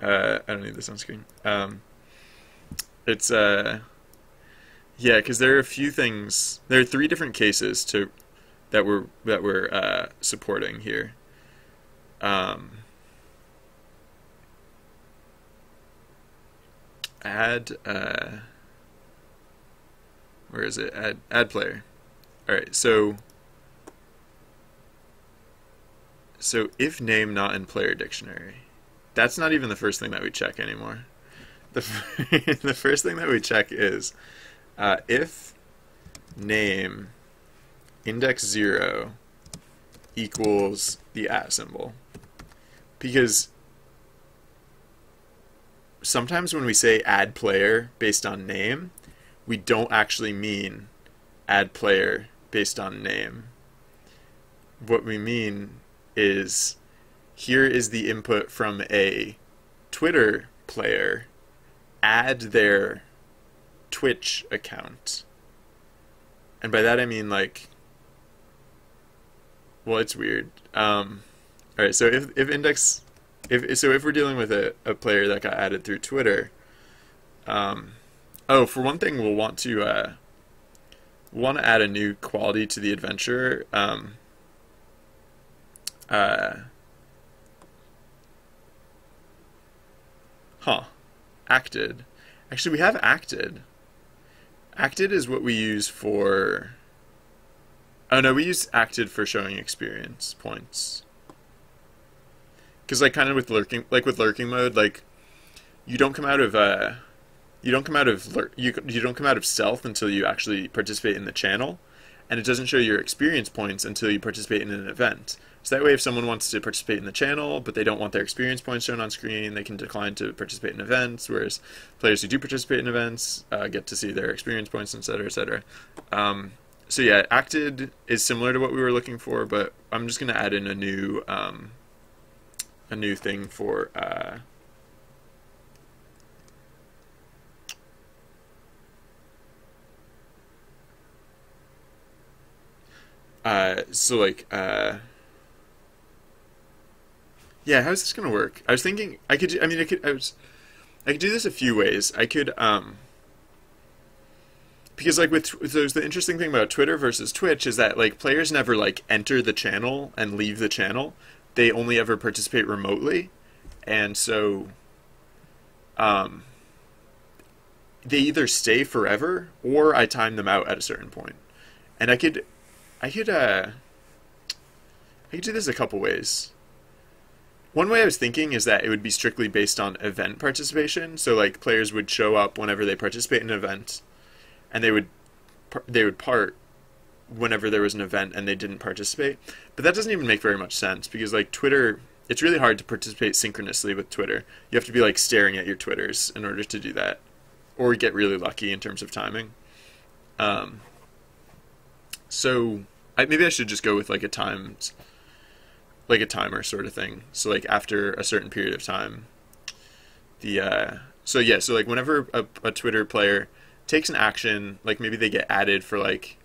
I don't need this on screen. It's yeah, because there are a few things. There are three different cases to that we're supporting here. Um, add where is it? Add player. All right, so if name not in player dictionary, that's not even the first thing that we check anymore. The the first thing that we check is if name index 0 equals the @ symbol, because sometimes when we say add player based on name, we don't actually mean add player based on name. What we mean is here is the input from a Twitter player, add their Twitch account. And by that I mean like, well, it's weird. All right, so if index if we're dealing with a player that got added through Twitter, oh, for one thing, we'll want to add a new quality to the adventure. Uh, huh, acted. Actually, we have acted. Acted is what we use for. Oh no, we use acted for showing experience points. Because like kind of with lurking mode, like you don't come out of you don't come out of stealth until you actually participate in the channel, and it doesn't show your experience points until you participate in an event. So that way, if someone wants to participate in the channel but they don't want their experience points shown on screen, they can decline to participate in events. Whereas players who do participate in events get to see their experience points, etc., etc. So yeah, acted is similar to what we were looking for, but I'm just going to add in a new thing for so like yeah, how's this gonna work? I was thinking I could I mean I could do this a few ways. I could because like there's the interesting thing about Twitter versus Twitch is that like players never like enter the channel and leave the channel. They only ever participate remotely, and so um, they either stay forever or I time them out at a certain point. And I could I could do this a couple ways. One way I was thinking is that it would be strictly based on event participation. So like players would show up whenever they participate in an event, and they would part whenever there was an event and they didn't participate. But that doesn't even make very much sense because like Twitter, it's really hard to participate synchronously with Twitter. You have to be like staring at your Twitters in order to do that, or get really lucky in terms of timing. Um, so maybe I should just go with like a timer sort of thing. So like after a certain period of time, the so yeah, so like whenever a Twitter player takes an action, like maybe they get added for like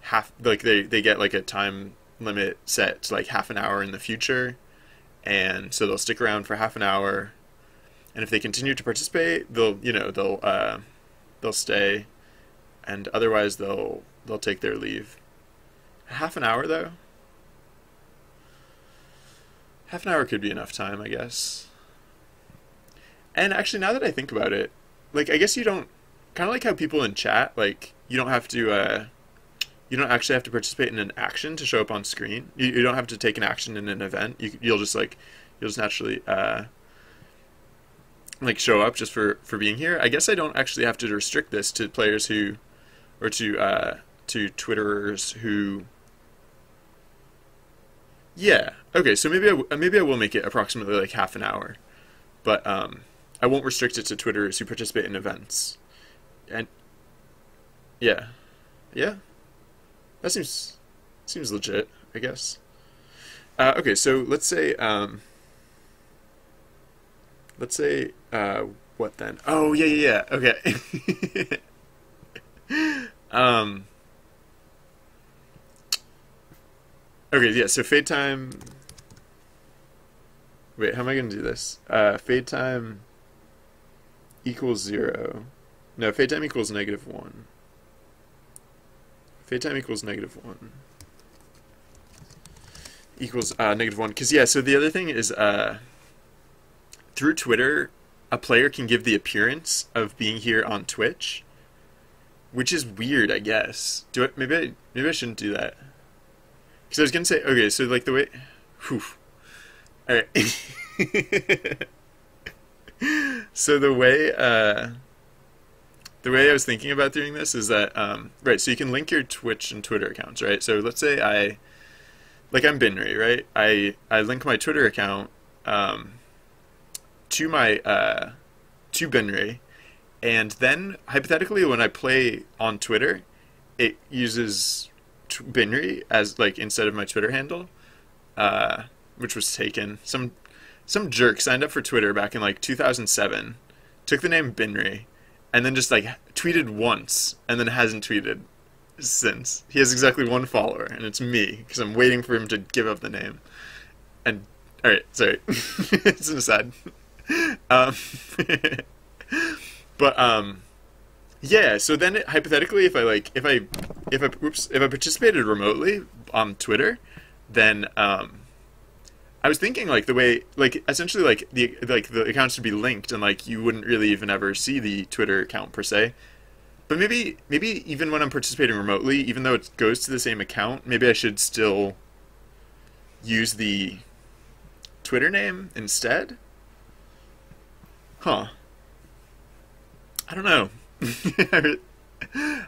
half, like they get like a time limit set to like half an hour in the future, and so they'll stick around for half an hour, and if they continue to participate, they'll stay, and otherwise they'll take their leave. Half an hour though? Half an hour could be enough time, I guess. And actually, now that I think about it, like I guess you don't, kind of like how people in chat, like you don't actually have to participate in an action to show up on screen. You don't have to take an action in an event. You'll just naturally like show up just for being here. I guess I don't actually have to restrict this to players who, or to Twitterers who. Yeah. Okay. So maybe I will make it approximately like half an hour, but I won't restrict it to Twitterers who participate in events. And yeah, yeah, that seems legit, I guess. Okay. So let's say what then? Oh yeah, yeah, yeah. Okay. um. Okay. Yeah. So fade time. Wait, how am I gonna do this? Fade time equals 0. No, fade time equals -1. Fade time equals -1. Equals -1. Because, yeah, so the other thing is through Twitter, a player can give the appearance of being here on Twitch, which is weird, I guess. Maybe I shouldn't do that. Because I was gonna say, okay, so like the way, whew. All right. So the way I was thinking about doing this is that right. So you can link your Twitch and Twitter accounts, right? So let's say I'm Binry, right? I link my Twitter account to my to Binry, and then hypothetically when I play on Twitter, it uses Binry as like instead of my Twitter handle, which was taken. Some jerk signed up for Twitter back in like 2007, took the name Binry, and then just like tweeted once and then hasn't tweeted since. He has exactly one follower, and it's me because I'm waiting for him to give up the name. And all right, sorry, it's an aside. But yeah. So then hypothetically, if I participated remotely on Twitter, then I was thinking like the way like essentially like the accounts should be linked and like you wouldn't really even ever see the Twitter account per se. But maybe even when I'm participating remotely, even though it goes to the same account, maybe I should still use the Twitter name instead? Huh. I don't know. I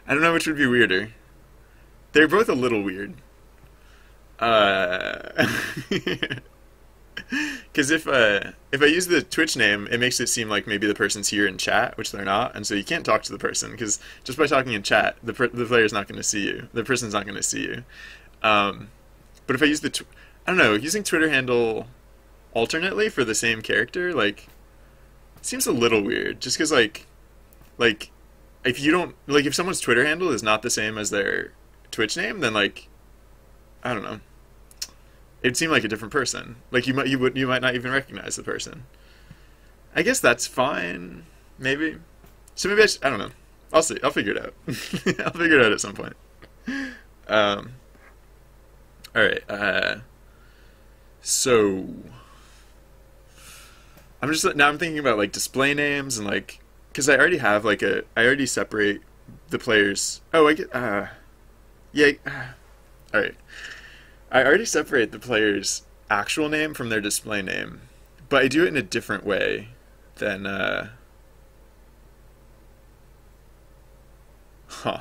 don't know which would be weirder. They're both a little weird. Because if I use the Twitch name, it makes it seem like maybe the person's here in chat, which they're not, and so you can't talk to the person because just by talking in chat, the player's not going to see you. The person's not going to see you. But if I use I don't know, using Twitter handle alternately for the same character, like, it seems a little weird. Just because like if you don't like if someone's Twitter handle is not the same as their Twitch name, then like I don't know. It'd seem like a different person. Like you might not even recognize the person. I guess that's fine, maybe. So maybe I don't know. I'll see. I'll figure it out. I'll figure it out at some point. All right. So I'm thinking about like display names and like because I already have like I already separate the players. Oh, I get yeah. All right. I already separate the player's actual name from their display name, but I do it in a different way than, huh.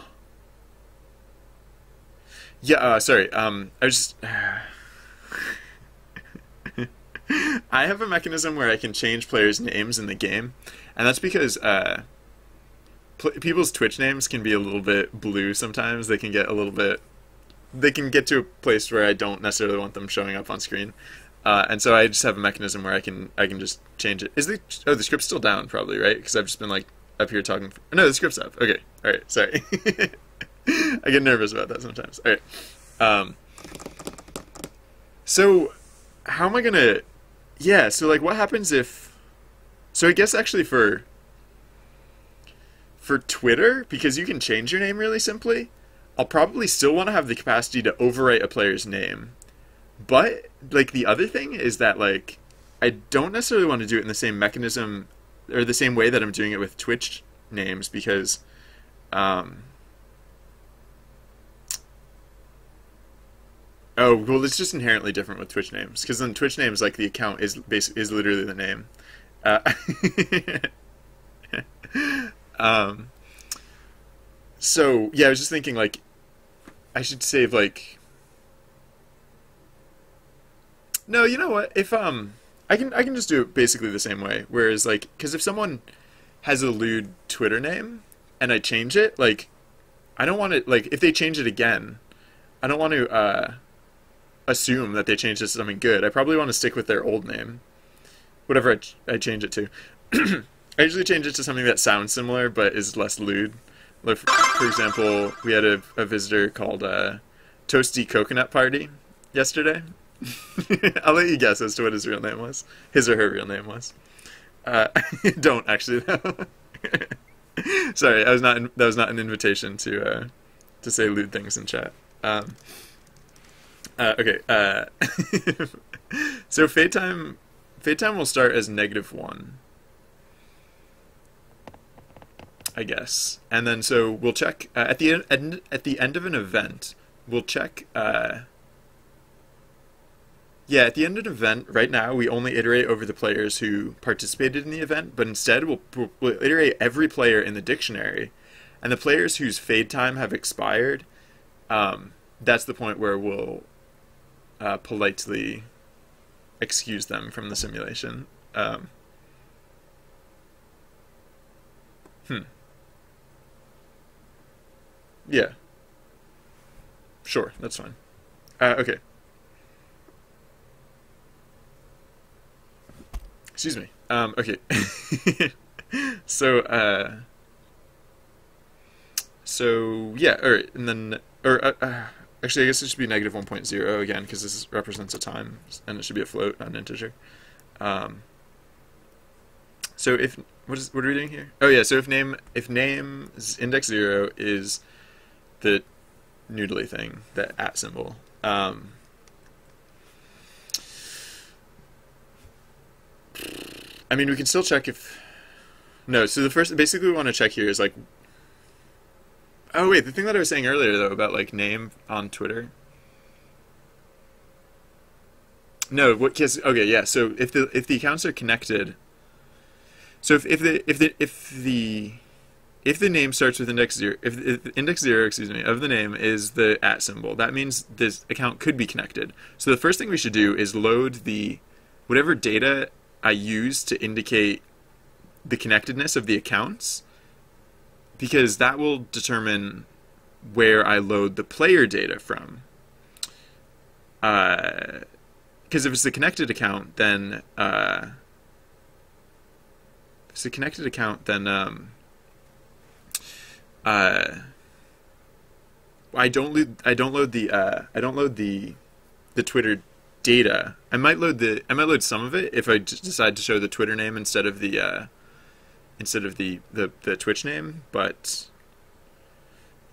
Yeah, sorry, I was just, I have a mechanism where I can change players' names in the game, and that's because, people's Twitch names can be a little bit blue sometimes. They can get to a place where I don't necessarily want them showing up on screen, and so I just have a mechanism where I can just change it. The script's still down probably, right? Because I've just been like up here talking. No, the script's up. Okay, all right. Sorry, I get nervous about that sometimes. All right. So how am I gonna? Yeah. So like, what happens if? So I guess actually for Twitter, because you can change your name really simply. I'll probably still want to have the capacity to overwrite a player's name. But, like, the other thing is that, like, I don't necessarily want to do it in the same mechanism, or the same way that I'm doing it with Twitch names, because, oh, well, it's just inherently different with Twitch names, because then Twitch names, like, the account is literally the name. So, yeah, I was just thinking, like, I should save, like... No, you know what? If, I can just do it basically the same way. Whereas, like, because if someone has a lewd Twitter name, and I change it, like, I don't want to, like, if they change it again, I don't want to, assume that they changed it to something good. I probably want to stick with their old name. Whatever I change it to. I usually change it to something that sounds similar, but is less lewd. Like, for example, we had a visitor called Toasty Coconut Party yesterday, I'll let you guess as to what his real name was. His or her real name was. Don't actually though. Sorry, that was not an invitation to say lewd things in chat. Okay. So fade time will start as -1, I guess, and then so we'll check at the end of an event. We'll check. Yeah, at the end of an event, right now we only iterate over the players who participated in the event, but instead we'll iterate every player in the dictionary, and the players whose fade time have expired. That's the point where we'll politely excuse them from the simulation. Yeah, sure, that's fine. Okay. Excuse me. Okay. So, so yeah, all right, and then, actually, I guess it should be -1.0 again because this represents a time, and it should be a float, not an integer. Um, so if what are we doing here? Oh yeah, so if name's index 0 is the noodly thing, the @ symbol. I mean, we can still check if no. So the first, basically, we want to check here is like, oh wait, the thing that I was saying earlier though about like name on Twitter. No, what? Cause, okay, yeah. So if the accounts are connected, so if the name starts with index 0, if index 0, excuse me, of the name is the @ symbol, that means this account could be connected. So the first thing we should do is load the whatever data I use to indicate the connectedness of the accounts, because that will determine where I load the player data from. Because if it's a connected account, then I don't load the Twitter data. I might load some of it if I just decide to show the Twitter name instead of the Twitch name, but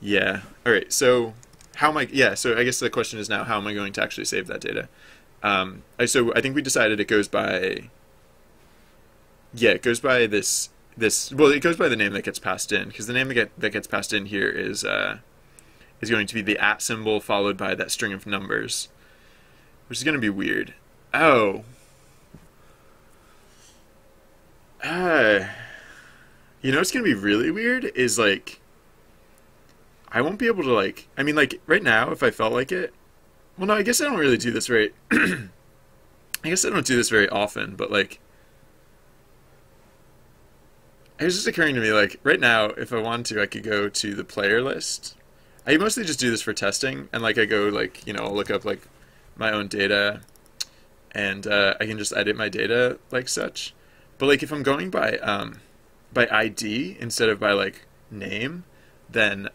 yeah. All right. So how am I? Yeah. So I guess the question is now, how am I going to actually save that data? So I think we decided it goes by. Yeah, it goes by this. Well, it goes by the name that gets passed in, because the name that gets passed in here is going to be the @ symbol followed by that string of numbers, which is going to be weird. Oh. You know what's going to be really weird is, like, I won't be able to, like, I mean, like, right now, if I felt like it, well, no, I guess I don't really do this very, I guess I don't do this very often, but, like, it was just occurring to me, like, right now, if I wanted to, I could go to the player list. I mostly just do this for testing, and, like, I go, like, you know, I'll look up, like, my own data, and I can just edit my data like such. But, like, if I'm going by ID instead of by, like, name, then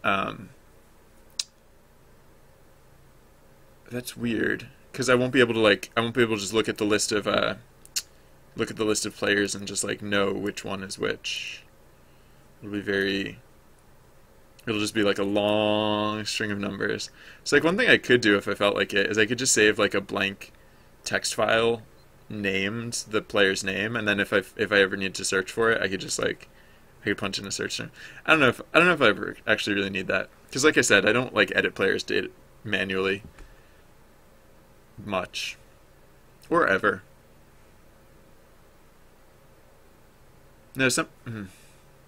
that's weird, because I won't be able to just look at the list of players and just, like, know which one is which. It'll just be like a long string of numbers. So, like, one thing I could do if I felt like it is I could just save, like, a blank text file named the player's name, and then if I ever need to search for it, I could just, like, I could punch in a search term. I don't know if I ever actually really need that, because, like I said, I don't, like, edit players' data manually much or ever. No, I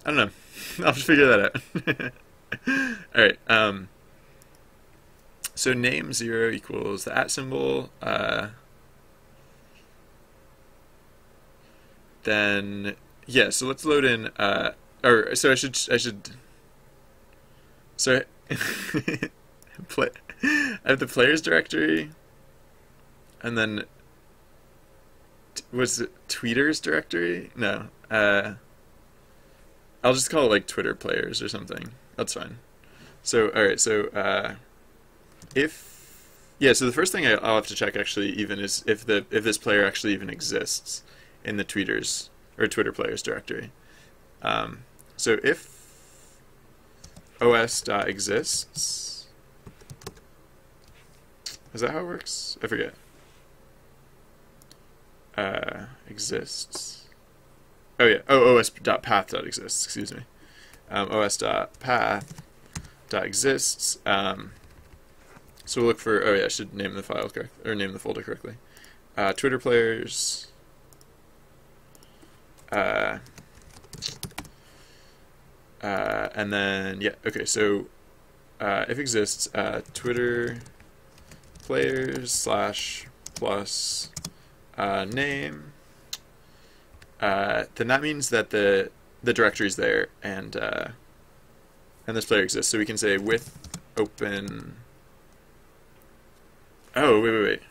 don't know. I'll just figure that out. All right. So name 0 equals the @ symbol. Then yeah. So let's load in. Or so I should. So play. I have the players directory, and then was it tweeters directory? No. I'll just call it, like, Twitter players or something. That's fine. So, alright, so, if Yeah, so the first thing I'll have to check actually even is if this player actually even exists in the tweeters or Twitter players directory. Um, so if os.exists, is that how it works? I forget. Exists. Oh yeah. Oh, os.path.exists. Excuse me. os.path.exists. So we'll look for. Oh yeah, I should name the file correct or name the folder correctly. Twitter players. And then yeah. Okay. So if exists, Twitter players slash plus name. Then that means that the directory is there and this player exists. So we can say with open. Oh wait.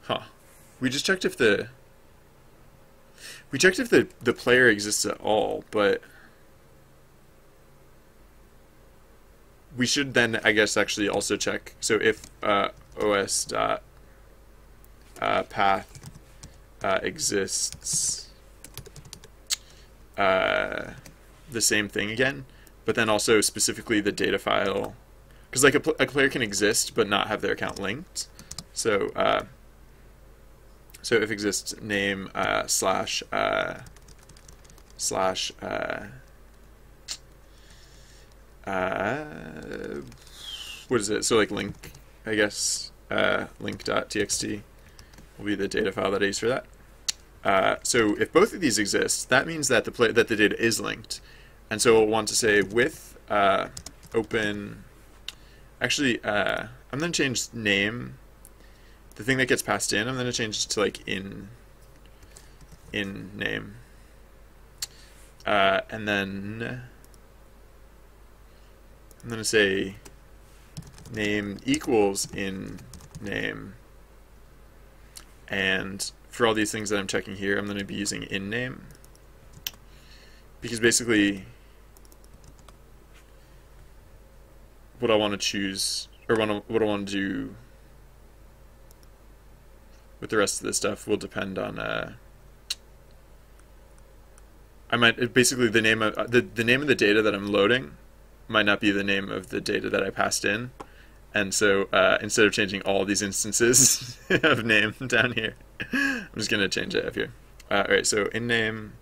Huh. We just checked if the player exists at all, but we should then, I guess, actually also check. So if os dot path exists, the same thing again, but then also specifically the data file, because like a player can exist but not have their account linked. So so if exists name slash what is it? So like link, I guess, link.txt will be the data file that I use for that. So if both of these exist, that means that the data is linked, and so we'll want to say with open. Actually, I'm going to change name. The thing that gets passed in, I'm going to change it to like in name, and then I'm going to say name equals in name, and for all these things that I'm checking here, I'm going to be using in name, because basically what I want to choose, or what I want to do with the rest of this stuff will depend on I might basically the name of the name of the data that I'm loading might not be the name of the data that I passed in, and so instead of changing all these instances of name down here, I'm just gonna change it up here. All right, so in name.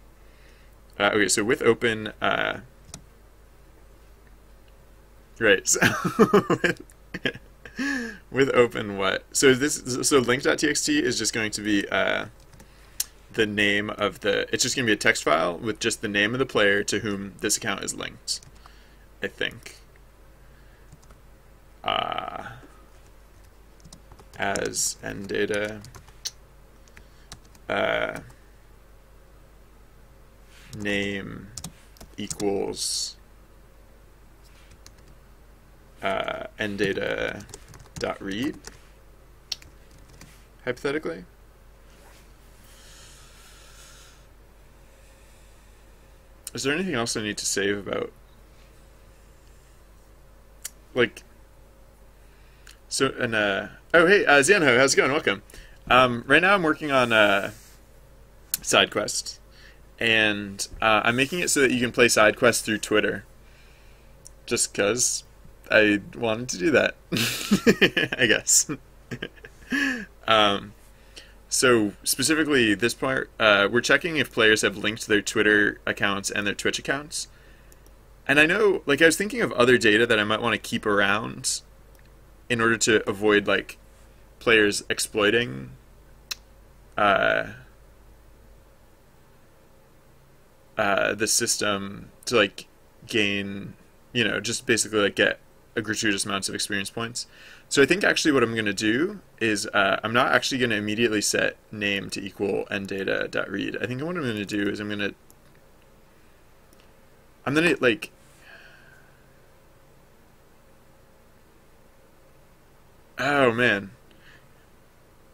Okay, so with open. Right, so with open what? So link.txt is just going to be the name of it's just going to be a text file with just the name of the player to whom this account is linked, I think. As end-data name equals end-data dot read, hypothetically. Is there anything else I need to save about, like, so, and oh hey, Zanho, how's it going? Welcome. Right now I'm working on side quests, and I'm making it so that you can play side quests through Twitter, just because I wanted to do that. I guess. So specifically this part, we're checking if players have linked their Twitter accounts and their Twitch accounts. And I know, like, I was thinking of other data that I might want to keep around in order to avoid, like, players exploiting the system to, like, gain, you know, just basically, like, get a gratuitous amounts of experience points. So I think actually what I'm going to do is I'm not actually going to immediately set name to equal end-data.read. I think what I'm going to do is I'm going to like, oh man,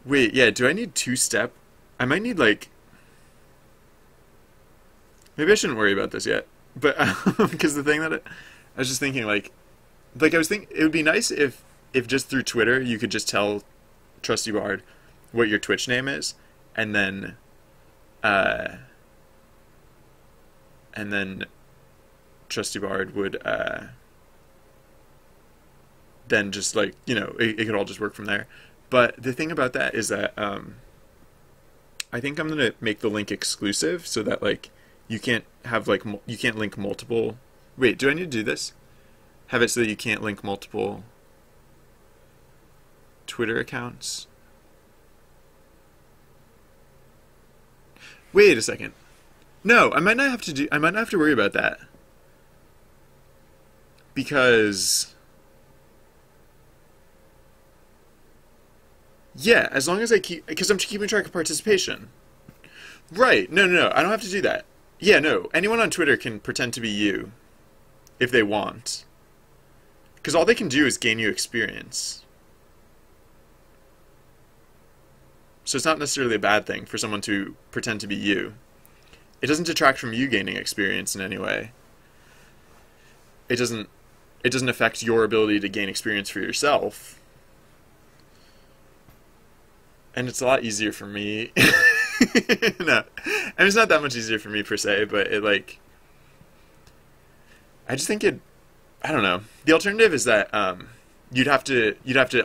wait, yeah, do I need two-step? I might need, like, maybe I shouldn't worry about this yet, but because the thing that I was just thinking, like, like I was thinking, it would be nice if just through Twitter you could just tell Trusty Bard what your Twitch name is, and then uh, and then Trusty Bard would then just like it could all just work from there. But the thing about that is that I think I'm gonna make the link exclusive so that like you can't have like you can't link multiple. Wait, do I need to do this? Have it so that you can't link multiple Twitter accounts. Wait a second. No, I might not have to do. I might not have to worry about that because yeah, as long as I keep because I'm keeping track of participation. Right? No, no, no. I don't have to do that. Yeah, no. Anyone on Twitter can pretend to be you if they want, because all they can do is gain you experience. So it's not necessarily a bad thing for someone to pretend to be you. It doesn't detract from you gaining experience in any way. It doesn't affect your ability to gain experience for yourself. And it's a lot easier for me. No. I mean, it's not that much easier for me per se, but it like I just think I don't know. The alternative is that you'd have to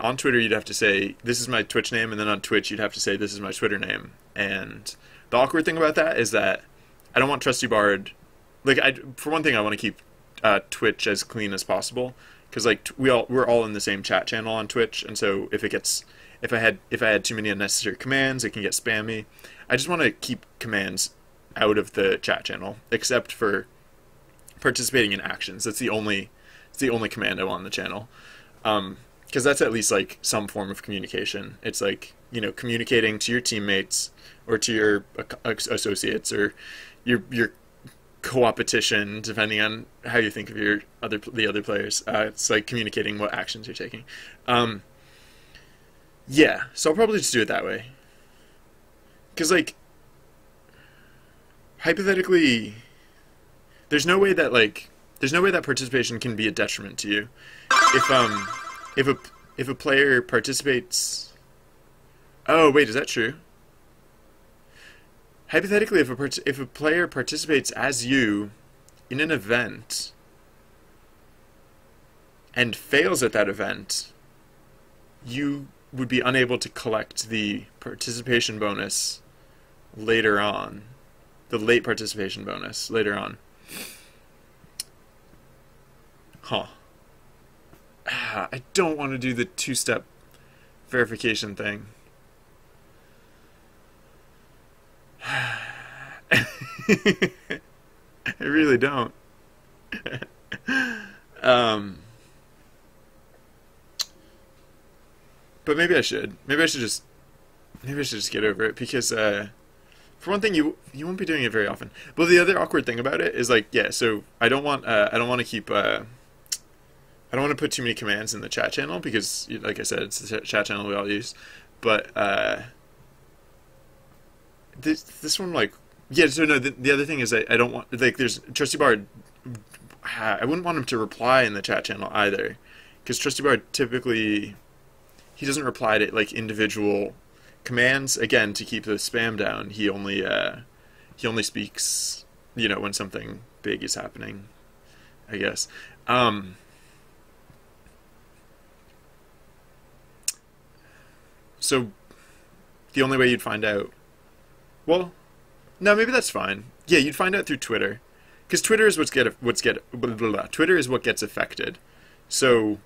on Twitter you'd have to say this is my Twitch name, and then on Twitch you'd have to say this is my Twitter name. And the awkward thing about that is that I don't want Trusty Bard, like for one thing I want to keep Twitch as clean as possible, because like we're all in the same chat channel on Twitch, and so if I had too many unnecessary commands, it can get spammy. I just want to keep commands out of the chat channel, except for participating in actions. It's the only command I want on the channel. Because that's at least like some form of communication. It's like, communicating to your teammates or to your associates or your co-opetition, depending on how you think of the other players. It's like communicating what actions you're taking. Yeah, so I'll probably just do it that way. Because like, hypothetically, there's no way that participation can be a detriment to you. If a player participates. Oh wait, is that true? Hypothetically, if a player participates as you in an event and fails at that event, you would be unable to collect the participation bonus later on, the late participation bonus later on. Huh. I don't want to do the two-step verification thing. I really don't. But maybe I should. Maybe I should just get over it, because for one thing, you won't be doing it very often. But the other awkward thing about it is like, yeah, so I don't want to keep I don't want to put too many commands in the chat channel, because like I said, it's the chat channel we all use. But this one, like, yeah, so no, the other thing is I don't want, like, there's Trusty Bard, I wouldn't want him to reply in the chat channel either, because Trusty Bard typically, he doesn't reply to like individual commands. Again, to keep the spam down, he only speaks, when something big is happening, I guess. So the only way you'd find out, well, no, maybe that's fine. Yeah, you'd find out through Twitter, because Twitter is Twitter is what gets affected. So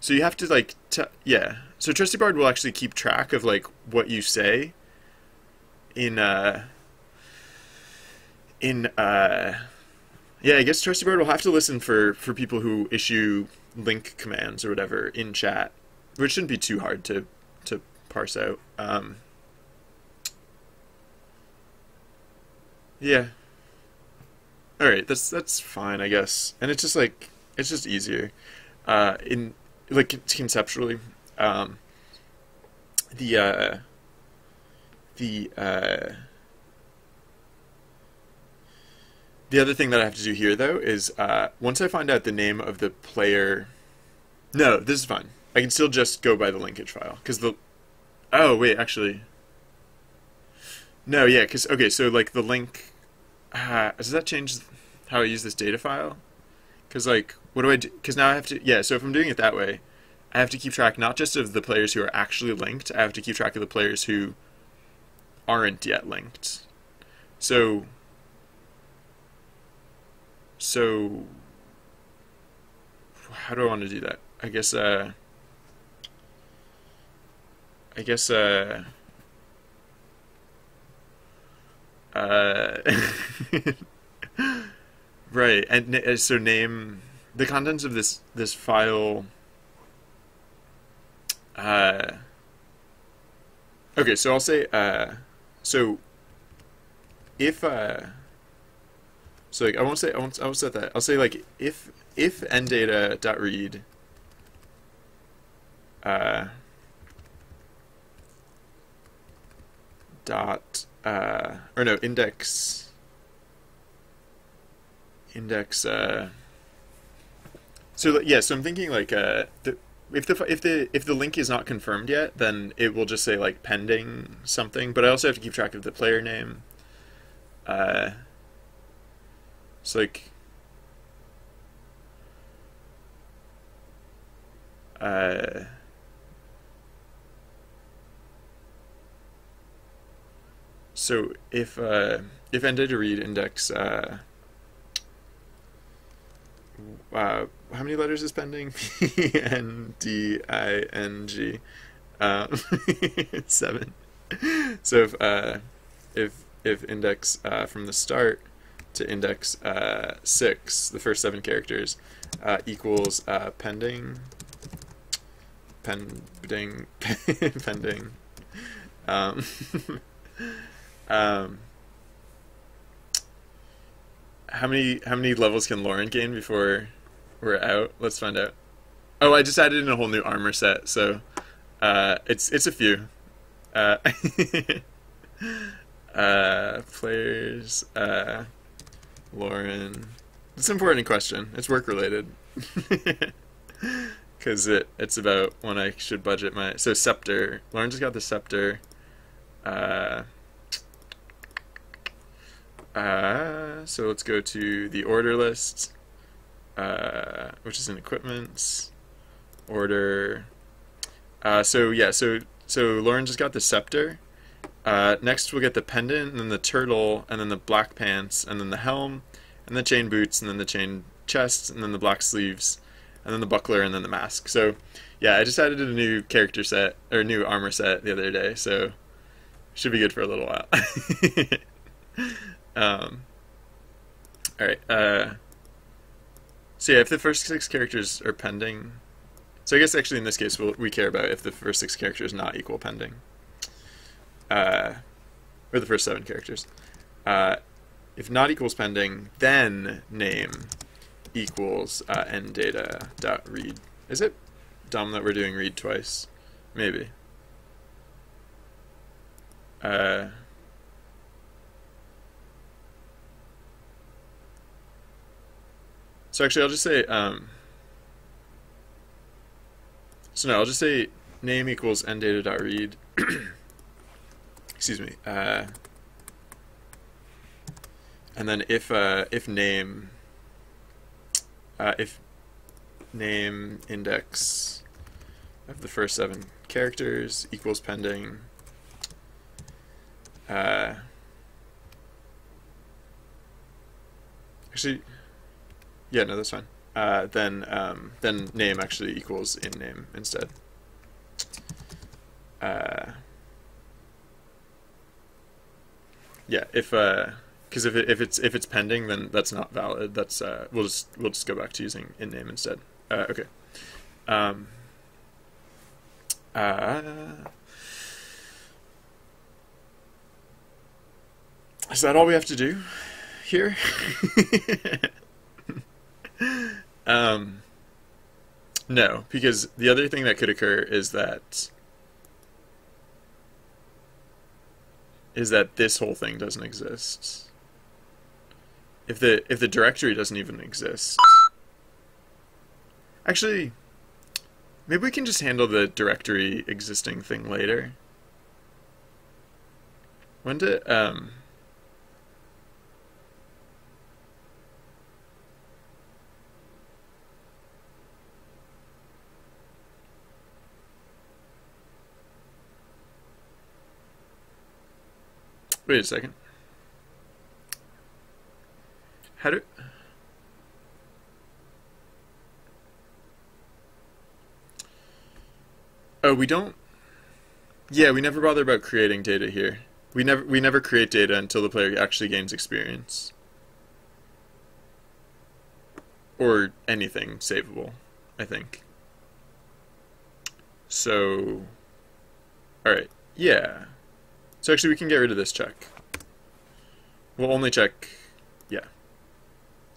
you have to like yeah. So Trusty Bard will actually keep track of like what you say in yeah, I guess Trusty Bard will have to listen for people who issue link commands or whatever in chat, which shouldn't be too hard to parse out. Yeah. All right, that's fine, I guess. And it's just easier. In like conceptually, the other thing that I have to do here, though, is once I find out the name of the player No, this is fine. I can still just go by the linkage file because the. Oh wait, actually. No, yeah, because okay, so like the link. Does that change how I use this data file? Because like, what do I do? Because now I have to. Yeah, so if I'm doing it that way, I have to keep track not just of the players who are actually linked. I have to keep track of the players who aren't yet linked. So. So. How do I want to do that? I guess. I guess. Right, and so name the contents of this file. Uh, okay, so I'll say so if so like I won't set that. I'll say like if ndata.read uh dot or no index so yeah, so I'm thinking like if the link is not confirmed yet, then it will just say like pending something, but I also have to keep track of the player name. It's like so if ndata read index how many letters is pending? Pending. 7. So if index from the start to index 6, the first 7 characters equals pending pending pending um, how many levels can Lauren gain before we're out? Let's find out. Oh, I just added in a whole new armor set, so it's a few. Uh, players, Lauren. It's an important question. It's work related. Because it's about when I should budget my. So scepter. Lauren just got the scepter. So let's go to the order list, which is in equipments, order. So yeah, so Lauren just got the scepter. Next we'll get the pendant, and then the turtle, and then the black pants, and then the helm, and the chain boots, and then the chain chest, and then the black sleeves, and then the buckler, and then the mask. So yeah, I just added a new character set, or new armor set the other day, so should be good for a little while. All right. So yeah, if the first 6 characters are pending, so I guess actually in this case we care about if the first 6 characters not equal pending, or the first 7 characters. If not equals pending, then name equals ndata.read. Is it dumb that we're doing read twice? Maybe. So actually, I'll just say, so no, I'll just say name equals ndata.read. Excuse me. And then if name index of the first 7 characters equals pending, actually. Yeah, no, that's fine. Then name actually equals in name instead. Yeah, because if it's pending, then that's not valid. That's we'll just go back to using in name instead. Okay. Is that all we have to do here? No, because the other thing that could occur is that this whole thing doesn't exist. If the directory doesn't even exist. Actually, Maybe we can just handle the directory existing thing later. When did wait a second. How do Oh, we don't. Yeah, we never bother about creating data here. We never create data until the player actually gains experience or anything savable, I think. So, all right. Yeah. So actually we can get rid of this check. We'll only check yeah.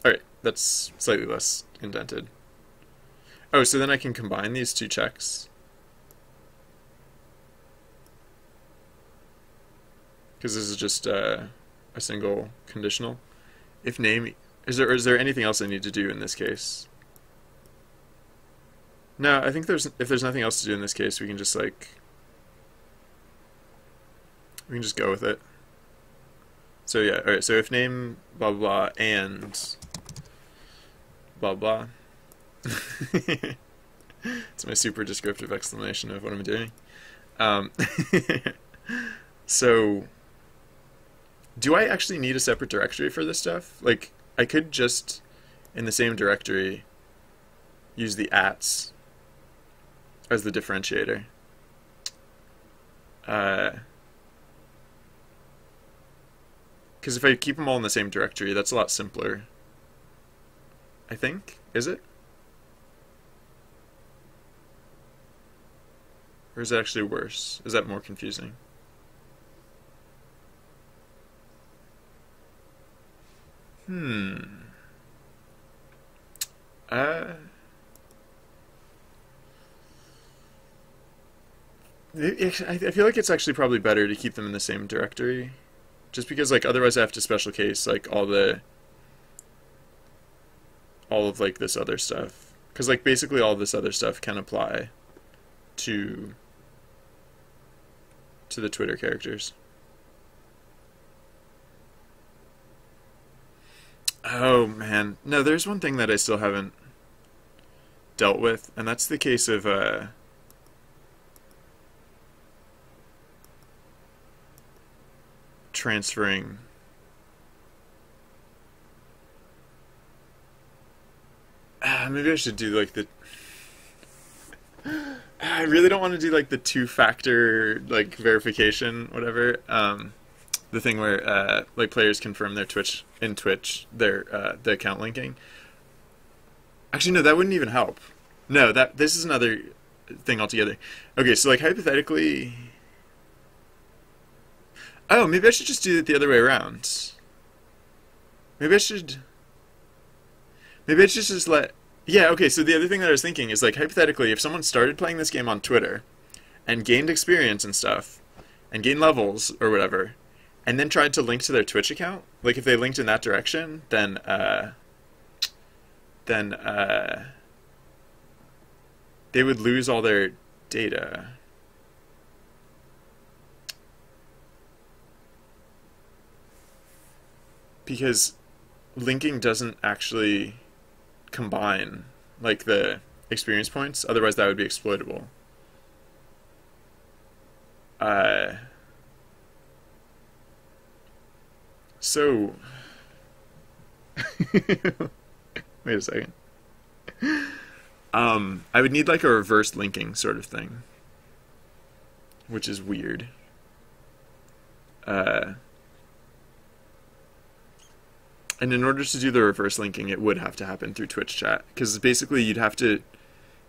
All right. That's slightly less indented. Oh, so then I can combine these two checks. Because this is just a single conditional. If name, is there anything else I need to do in this case? No, I think if there's nothing else to do in this case, we can just go with it. So yeah, all right. So if name blah blah and blah blah. It's my super descriptive explanation of what I'm doing. Um, so. Do I actually need a separate directory for this stuff? Like, I could just, in the same directory, use the ats as the differentiator. Because if I keep them all in the same directory, that's a lot simpler. I think. Is it? Or is it actually worse? Is that more confusing? Uh, I feel like it's actually probably better to keep them in the same directory, just because like otherwise I have to special case like all of like this other stuff, because like basically all of this other stuff can apply to the Twitter characters. Oh man, no, there's one thing that I still haven't dealt with, and that's the case of transferring. Maybe I should do like the. I really don't want to do like the two-factor like verification, whatever. The thing where like players confirm their Twitch their the account linking. Actually, no, that wouldn't even help. No, this is another thing altogether. Okay, so like hypothetically, oh, maybe I should just do it the other way around. Maybe I should. Maybe I should just let. Yeah, okay. So the other thing that I was thinking is like hypothetically, if someone started playing this game on Twitter and gained experience and stuff, and gained levels or whatever, and then tried to link to their Twitch account, like if they linked in that direction, then they would lose all their data. Because linking doesn't actually combine like the experience points, otherwise that would be exploitable. So wait a second. I would need like a reverse linking sort of thing, which is weird. And in order to do the reverse linking, it would have to happen through Twitch chat, because basically you'd have to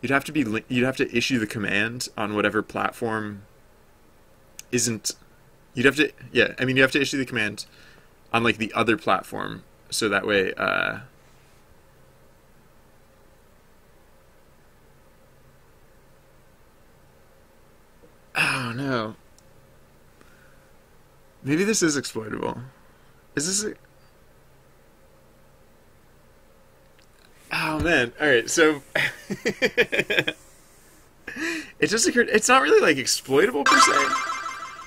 issue the command on whatever platform isn't. You'd have to you have to issue the command on like the other platform, so that way oh no. Maybe this is exploitable. Is this Oh man! All right, so It just occurred, it's not really like exploitable per se,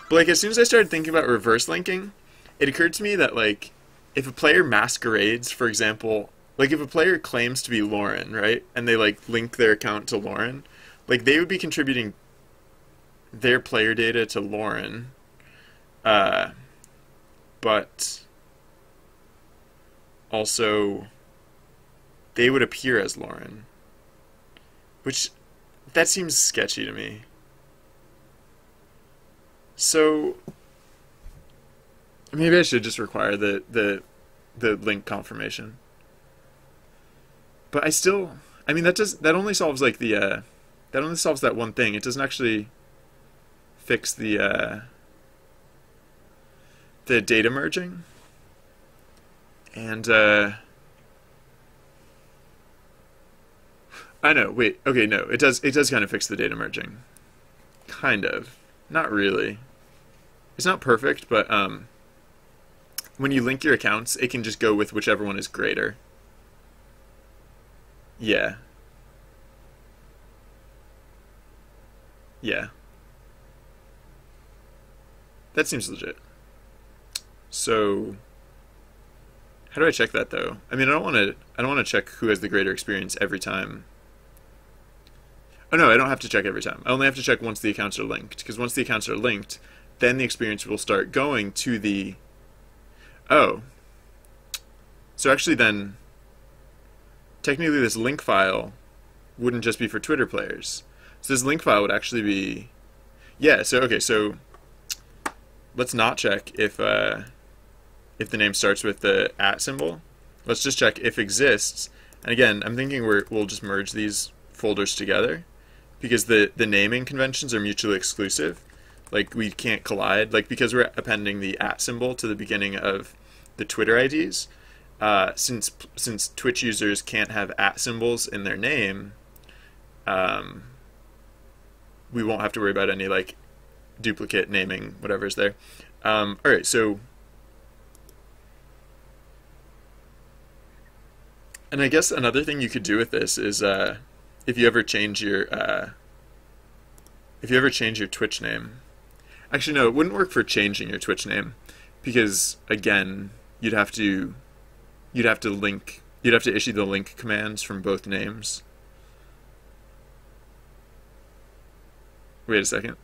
but like as soon as I started thinking about reverse linking, it occurred to me that like if a player masquerades, for example, like if a player claims to be Lauren, right, and they like link their account to Lauren, like they would be contributing their player data to Lauren, but also they would appear as Lauren, which that seems sketchy to me. So maybe I should just require the link confirmation. But I mean that only solves like that only solves that one thing. It doesn't actually fix the data merging. And I know, wait, okay, no, it does kind of fix the data merging. Kind of. Not really. It's not perfect, but when you link your accounts, it can just go with whichever one is greater. Yeah. Yeah. That seems legit. So how do I check that though? I mean, I don't want to check who has the greater experience every time. Oh no, I don't have to check every time. I only have to check once the accounts are linked, because once the accounts are linked, then the experience will start going to the... Oh. So actually then, technically this link file wouldn't just be for Twitter players. So this link file would actually be... Yeah, so okay, so let's not check if the name starts with the @ symbol. Let's just check if exists. And again, I'm thinking we'll just merge these folders together, because the naming conventions are mutually exclusive. Like we can't collide. Like because we're appending the @ symbol to the beginning of the Twitter IDs, since Twitch users can't have @ symbols in their name, we won't have to worry about any like duplicate naming whatever's there. All right, so. And I guess another thing you could do with this is if you ever change your Twitch name. Actually, no, it wouldn't work for changing your Twitch name, because again, you'd have to issue the link commands from both names. Wait a second.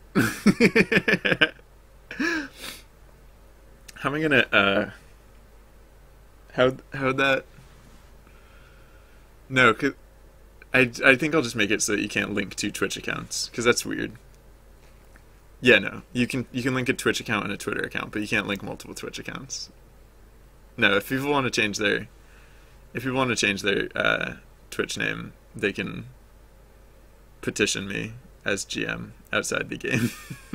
How am I gonna how'd that? No, cause I think I'll just make it so that you can't link two Twitch accounts, because that's weird. Yeah, no, you can link a Twitch account and a Twitter account, but you can't link multiple Twitch accounts. No, if people want to change their Twitch name, they can petition me as GM outside the game,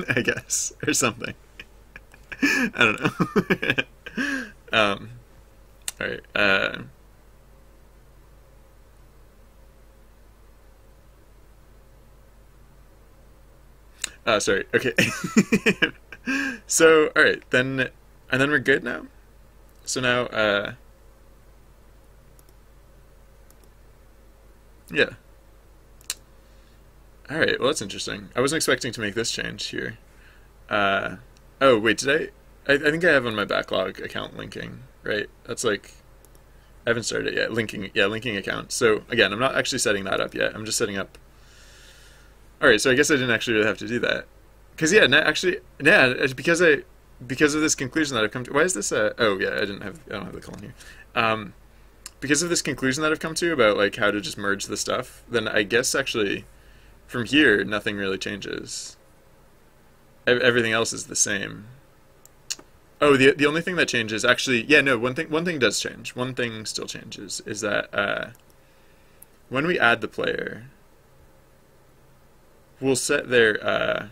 I guess, or something. I don't know. All right. Sorry. Okay. So, all right, then we're good now. So now, yeah. All right. Well, that's interesting. I wasn't expecting to make this change here. Oh wait, did I think I have on my backlog account linking, right? That's like, I haven't started it yet. Linking account. So again, I'm not actually setting that up yet. I'm just setting up. All right, so I guess I didn't actually really have to do that, because yeah, because of this conclusion that I've come to. Why is this? Oh yeah, I don't have the colon here. Because of this conclusion that I've come to about like how to just merge the stuff, then I guess actually from here nothing really changes. Everything else is the same. Oh, the only thing that changes actually, yeah, no, one thing does change. One thing still changes is that when we add the player, we'll set their,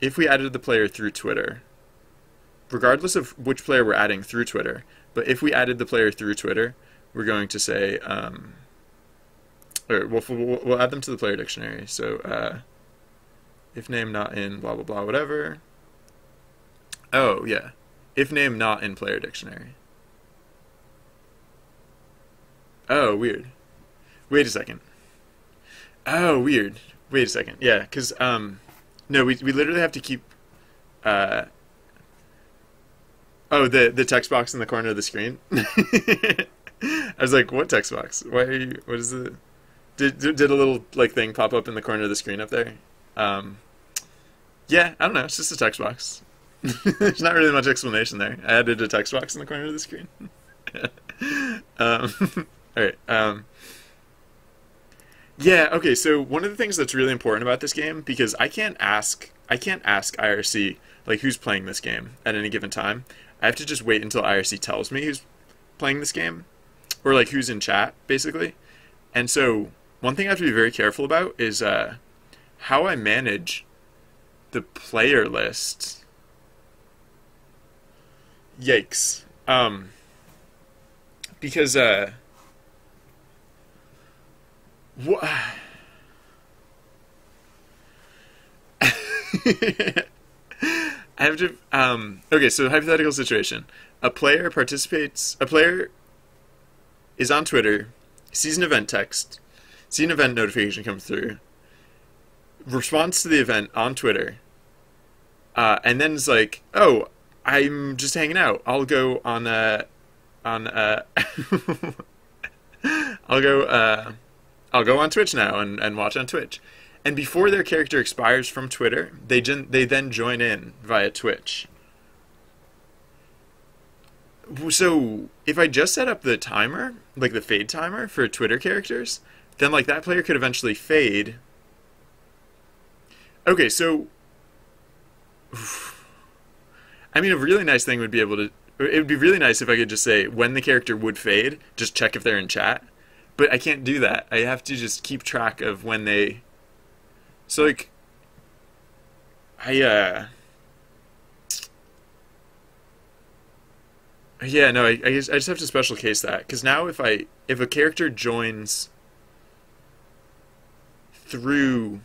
if we added the player through Twitter, regardless of which player we're adding through Twitter, but if we added the player through Twitter, we're going to say, or we'll add them to the player dictionary. So, if name not in blah, blah, blah, whatever. Oh, yeah. If name not in player dictionary. Oh, weird. Wait a second. Oh, weird. Wait a second. Yeah, because no, we literally have to keep uh oh, the text box in the corner of the screen. I was like, what text box? Why are you? What is it? Did a little like thing pop up in the corner of the screen up there? Um, yeah, I don't know. It's just a text box. There's not really much explanation there. I added a text box in the corner of the screen. All right. Yeah. Okay. So one of the things that's really important about this game, because I can't ask IRC like who's playing this game at any given time. I have to just wait until IRC tells me who's playing this game, or like who's in chat, basically. And so one thing I have to be very careful about is how I manage the player list. Yikes. Because what? I have to. Okay, so hypothetical situation: a player is on Twitter, sees an event text, sees an event notification come through, responds to the event on Twitter, and then is like, "Oh, I'm just hanging out. I'll go on I'll go I'll go on Twitch now and watch on Twitch." And before their character expires from Twitter, they then join in via Twitch. So if I just set up the timer, like the fade timer for Twitter characters, then like that player could eventually fade. Okay, so I mean, a really nice thing would be able to. It would be really nice if I could just say when the character would fade, just check if they're in chat. But I can't do that. I have to just keep track of when they. So like, yeah, no, I guess I just have to special case that, because now if a character joins through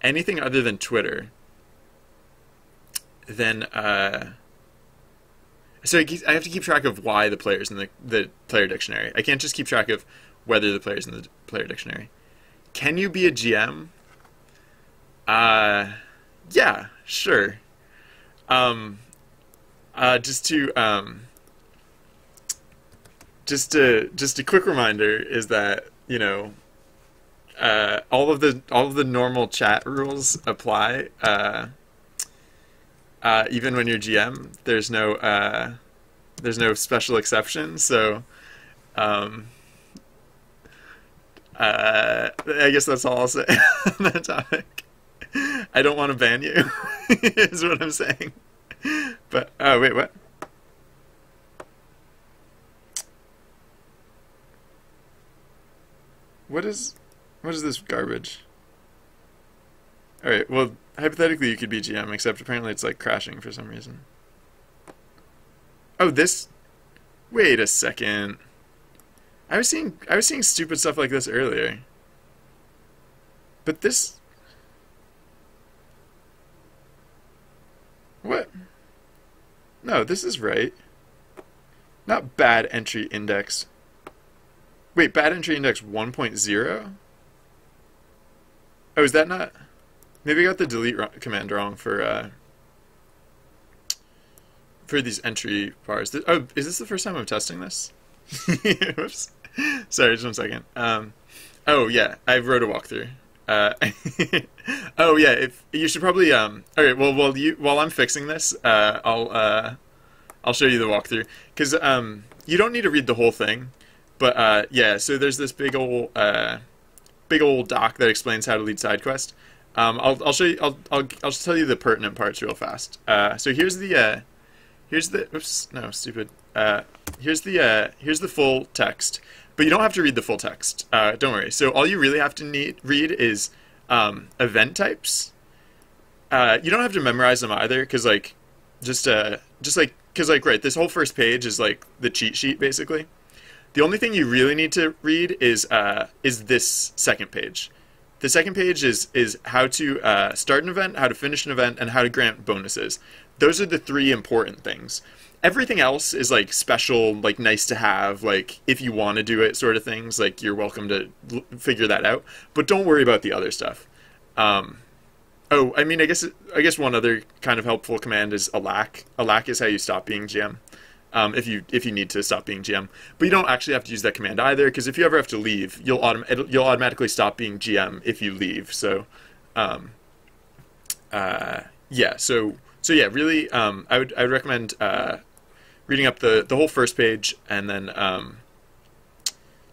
anything other than Twitter, then so I have to keep track of why the player's in the player dictionary. I can't just keep track of whether the player's in the player dictionary. Can you be a GM? Yeah, sure. Um, just a quick reminder is that, all of the normal chat rules apply. Even when you're GM, there's no special exception. So, um, I guess that's all I'll say on that topic. I don't want to ban you, is what I'm saying. But oh wait, what? What is what is this garbage? All right, well, hypothetically you could be GM, except apparently it's like crashing for some reason. Oh, this. Wait a second. I was seeing stupid stuff like this earlier. But this. What? No, this is right. Not bad entry index. Wait, bad entry index 1.0? Oh, is that not? Maybe I got the command wrong for these entry bars. Oh, is this the first time I'm testing this? Whoops. Sorry, just one second. Oh yeah, I wrote a walkthrough. Uh, oh yeah, if you should probably Okay, well, while I'm fixing this, I'll show you the walkthrough, because you don't need to read the whole thing, but yeah. So there's this big old doc that explains how to lead side quest. I'll show you. I'll just tell you the pertinent parts real fast. So oops, no, stupid. Here's the full text, but you don't have to read the full text. Don't worry. So all you really have to read is event types. You don't have to memorize them either, because like right, this whole first page is like the cheat sheet basically. The only thing you really need to read is this second page. The second page is how to start an event, how to finish an event, and how to grant bonuses. Those are the three important things. Everything else is like special, like nice to have, like if you want to do it sort of things, like you're welcome to figure that out. But don't worry about the other stuff. Oh, I mean, I guess one other kind of helpful command is alack. Alack is how you stop being GM. If you need to stop being GM, but you don't actually have to use that command either, because if you ever have to leave, you'll automatically stop being GM if you leave. So, yeah. So yeah, really, I would recommend reading up the whole first page, and then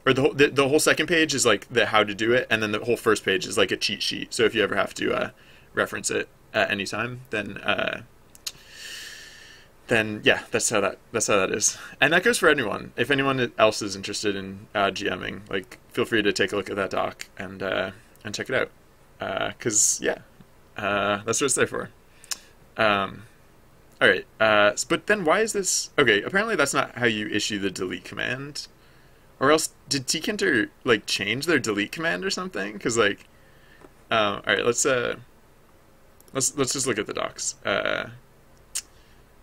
or the whole second page is like the how to do it, and then the whole first page is like a cheat sheet. So if you ever have to reference it at any time, then yeah, that's how that is, and that goes for anyone. If anyone else is interested in GMing, like feel free to take a look at that doc and check it out, because yeah, that's what it's there for. All right, but then why is this okay? Apparently that's not how you issue the delete command, or else did tkinter like change their delete command or something? Because like, all right, let's just look at the docs.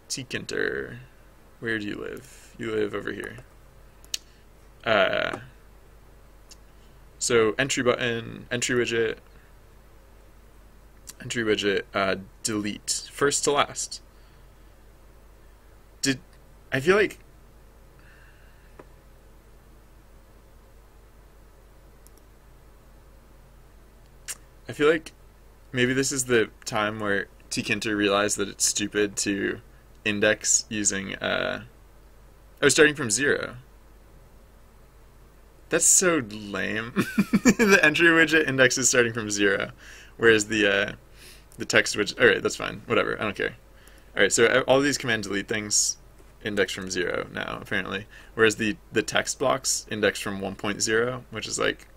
Tkinter, where do you live? You live over here. So entry button, entry widget, delete, first to last. I feel like maybe this is the time where tkinter realized that it's stupid to index using starting from 0. That's so lame. The entry widget index is starting from 0, whereas the text widget, alright, that's fine, whatever, I don't care. Alright, so all of these command delete things index from 0 now, apparently, whereas the text blocks index from 1.0, which is like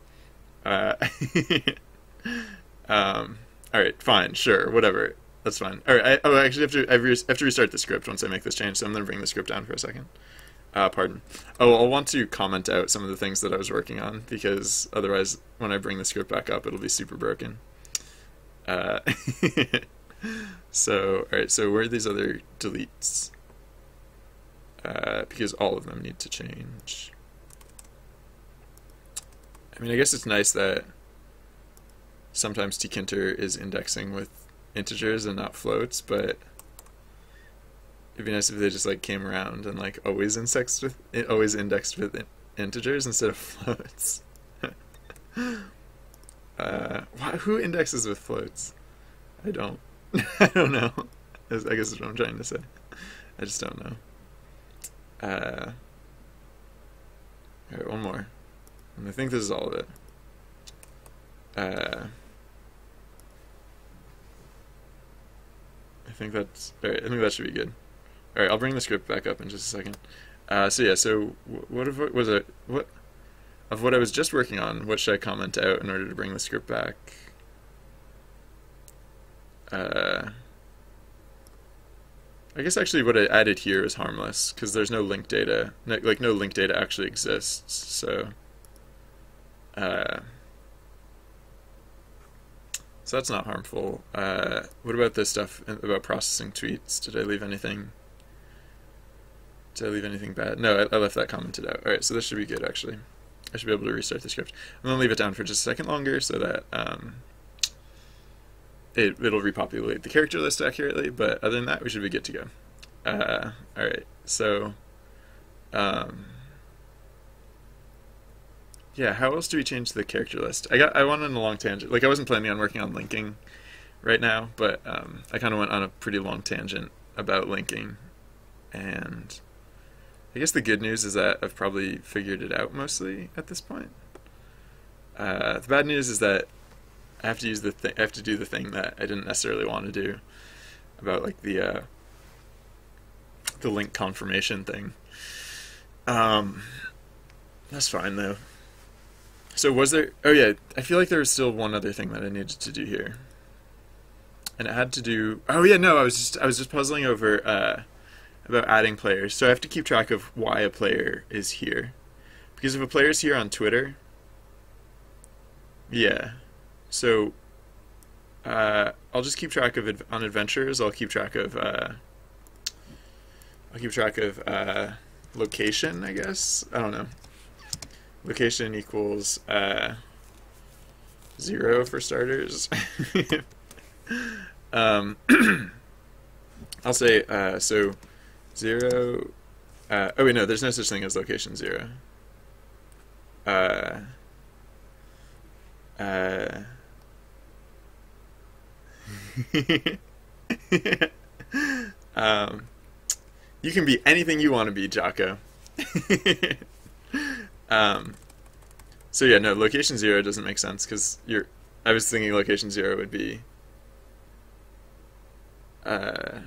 alright, fine, sure, whatever. That's fine. All right. I actually have to restart the script once I make this change, so I'm going to bring the script down for a second. Pardon. Oh, I'll want to comment out some of the things that I was working on, because otherwise, when I bring the script back up, it'll be super broken. So, all right. So where are these other deletes? Because all of them need to change. I mean, I guess it's nice that sometimes tkinter is indexing with integers and not floats, but it'd be nice if they just like came around and like always indexed with integers instead of floats. Who indexes with floats? I don't. I don't know. I guess that's what I'm trying to say. I just don't know. Alright, one more. And I think this is all of it. I think that's alright. I think that should be good. All right, I'll bring the script back up in just a second. So yeah, so what of what I was just working on? What should I comment out in order to bring the script back? I guess actually what I added here is harmless, because there's no link data. Like no link data actually exists. So so that's not harmful. What about this stuff about processing tweets? Did I leave anything? Did I leave anything bad? No, I left that commented out. Alright, so this should be good, actually. I should be able to restart the script. I'm going to leave it down for just a second longer so that it'll repopulate the character list accurately, but other than that, we should be good to go. Alright, so yeah, how else do we change the character list? I went on a long tangent. Like, I wasn't planning on working on linking right now, but I kind of went on a pretty long tangent about linking, and I guess the good news is that I've probably figured it out mostly at this point. The bad news is that I have to use I have to do the thing that I didn't necessarily want to do about like the link confirmation thing. That's fine though. So was there? Oh yeah, I feel like there was still one other thing that I needed to do here, and it had to do. Oh yeah, no, I was just puzzling over about adding players. So I have to keep track of why a player is here, because if a player is here on Twitter, yeah. So I'll just keep track of on adventures. I'll keep track of location, I guess. I don't know. Location equals 0 for starters. I'll say so 0. Oh wait, no, there's no such thing as location 0. You can be anything you want to be, Jocko. So yeah, no, location 0 doesn't make sense because I was thinking location 0 would be. I'll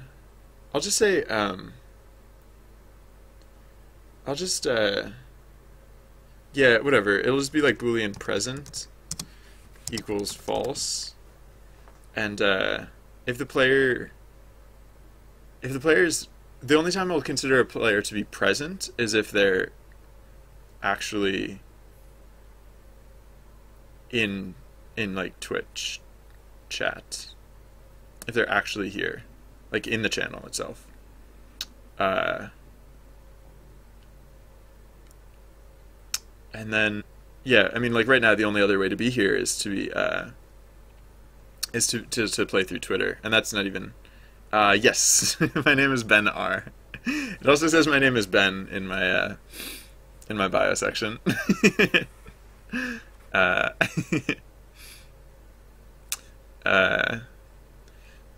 just say. Yeah, whatever. It'll just be like Boolean present equals false, and if the player is the only time I'll consider a player to be present is if they're actually in like Twitch chat, if they're actually here, like in the channel itself. And then, yeah, I mean, like right now, the only other way to be here is to be to play through Twitter, and that's not even. Yes, my name is Ben R. It also says my name is Ben in my bio section.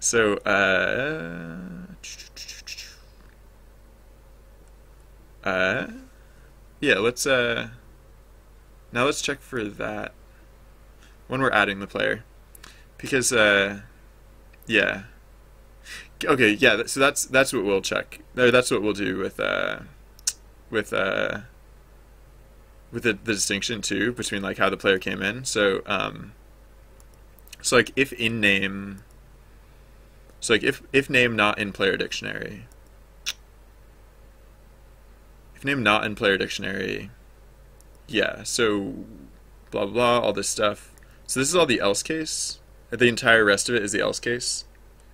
So yeah, let's now let's check for that when we're adding the player, because yeah. Okay, yeah. So that's what we'll check. That's what we'll do with the distinction too between like how the player came in. So so like if in name, so like if name not in player dictionary, if name not in player dictionary, yeah. So blah blah all this stuff. So this is all the else case. The entire rest of it is the else case.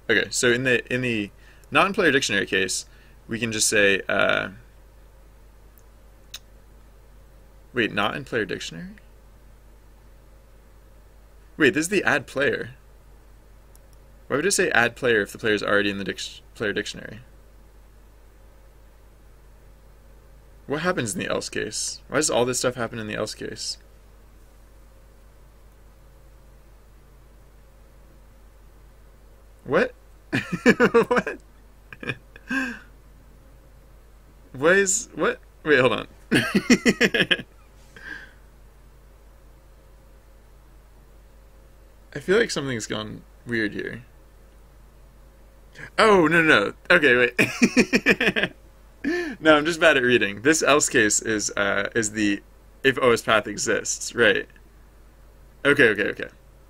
Okay, so in the not in player dictionary case, we can just say wait, not in player dictionary? Wait, this is the add player. Why would it say add player if the player is already in the player dictionary? What happens in the else case? Why does all this stuff happen in the else case? What? What? What? Wait, hold on. I feel like something's gone weird here. Oh, no. Okay, wait. No, I'm just bad at reading. This else case is the if OS path exists, right? Okay.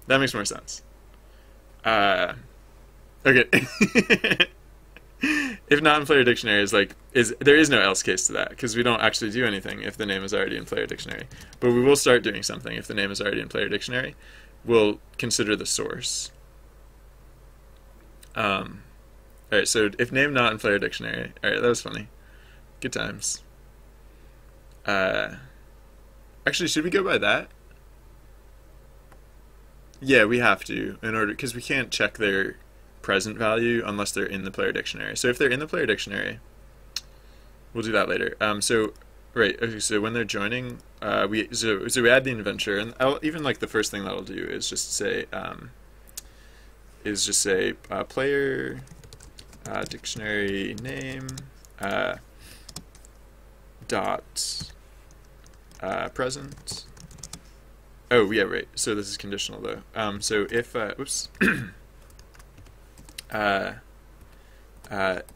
That makes more sense. Okay. If not in player dictionary there is no else case to that because we don't actually do anything if the name is already in player dictionary. But we will start doing something if the name is already in player dictionary. We'll consider the source. Alright, so if name not in player dictionary. Alright, that was funny. Good times. Actually, should we go by that? Yeah, we have to in order because we can't check their present value unless they're in the player dictionary. So if they're in the player dictionary, we'll do that later. So right, okay, so when they're joining, we add the adventure, and even like the first thing that'll do is just say player dictionary name dot present. Oh yeah, right. So this is conditional though. So if whoops.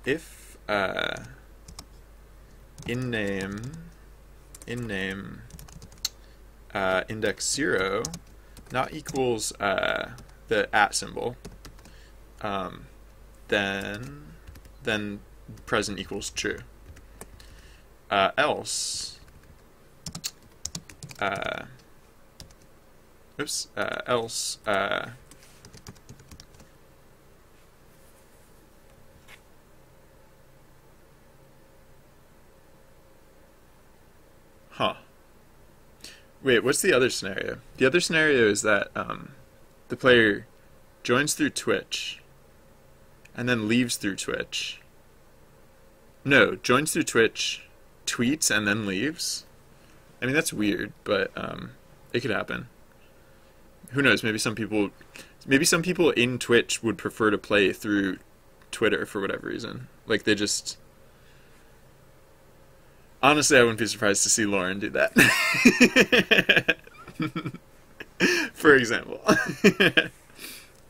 If in name index 0 not equals the @ symbol, then present equals true. Else oops, else, huh. Wait, what's the other scenario? The other scenario is that the player joins through Twitch and then leaves through Twitch. No, joins through Twitch, tweets, and then leaves. I mean, that's weird, but it could happen. Who knows? Maybe some people in Twitch would prefer to play through Twitter for whatever reason. Like, they just... Honestly, I wouldn't be surprised to see Lauren do that. For example.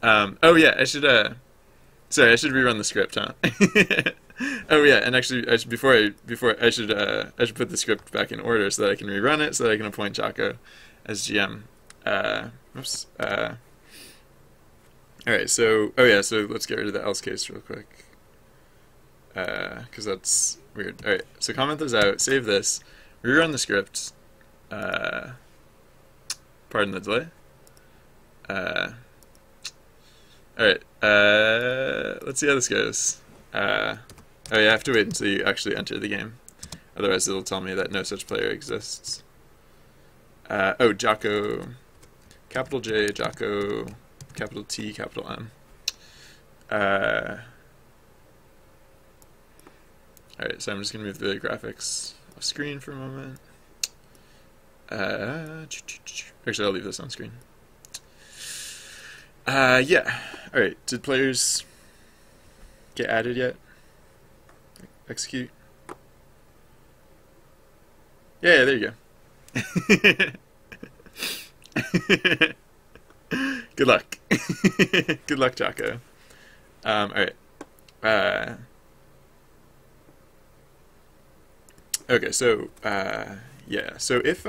Oh yeah, I should sorry, I should rerun the script, huh? Oh yeah, and actually I should I should put the script back in order so that I can rerun it so that I can appoint Jocko as GM. Oops. Alright, so so let's get rid of the else case real quick. Because that's weird. Alright, so comment those out, save this, rerun the script. Pardon the delay. Alright, let's see how this goes. Oh yeah, I have to wait until you actually enter the game. Otherwise it'll tell me that no such player exists. Oh, Jocko, capital J, Jocko, capital T, capital M. Alright, so I'm just going to move the graphics off screen for a moment. Actually, I'll leave this on screen. Yeah. Alright, did players get added yet? Execute. Yeah, there you go. Good luck. Good luck, Jocko. Alright. Okay, so, yeah. So if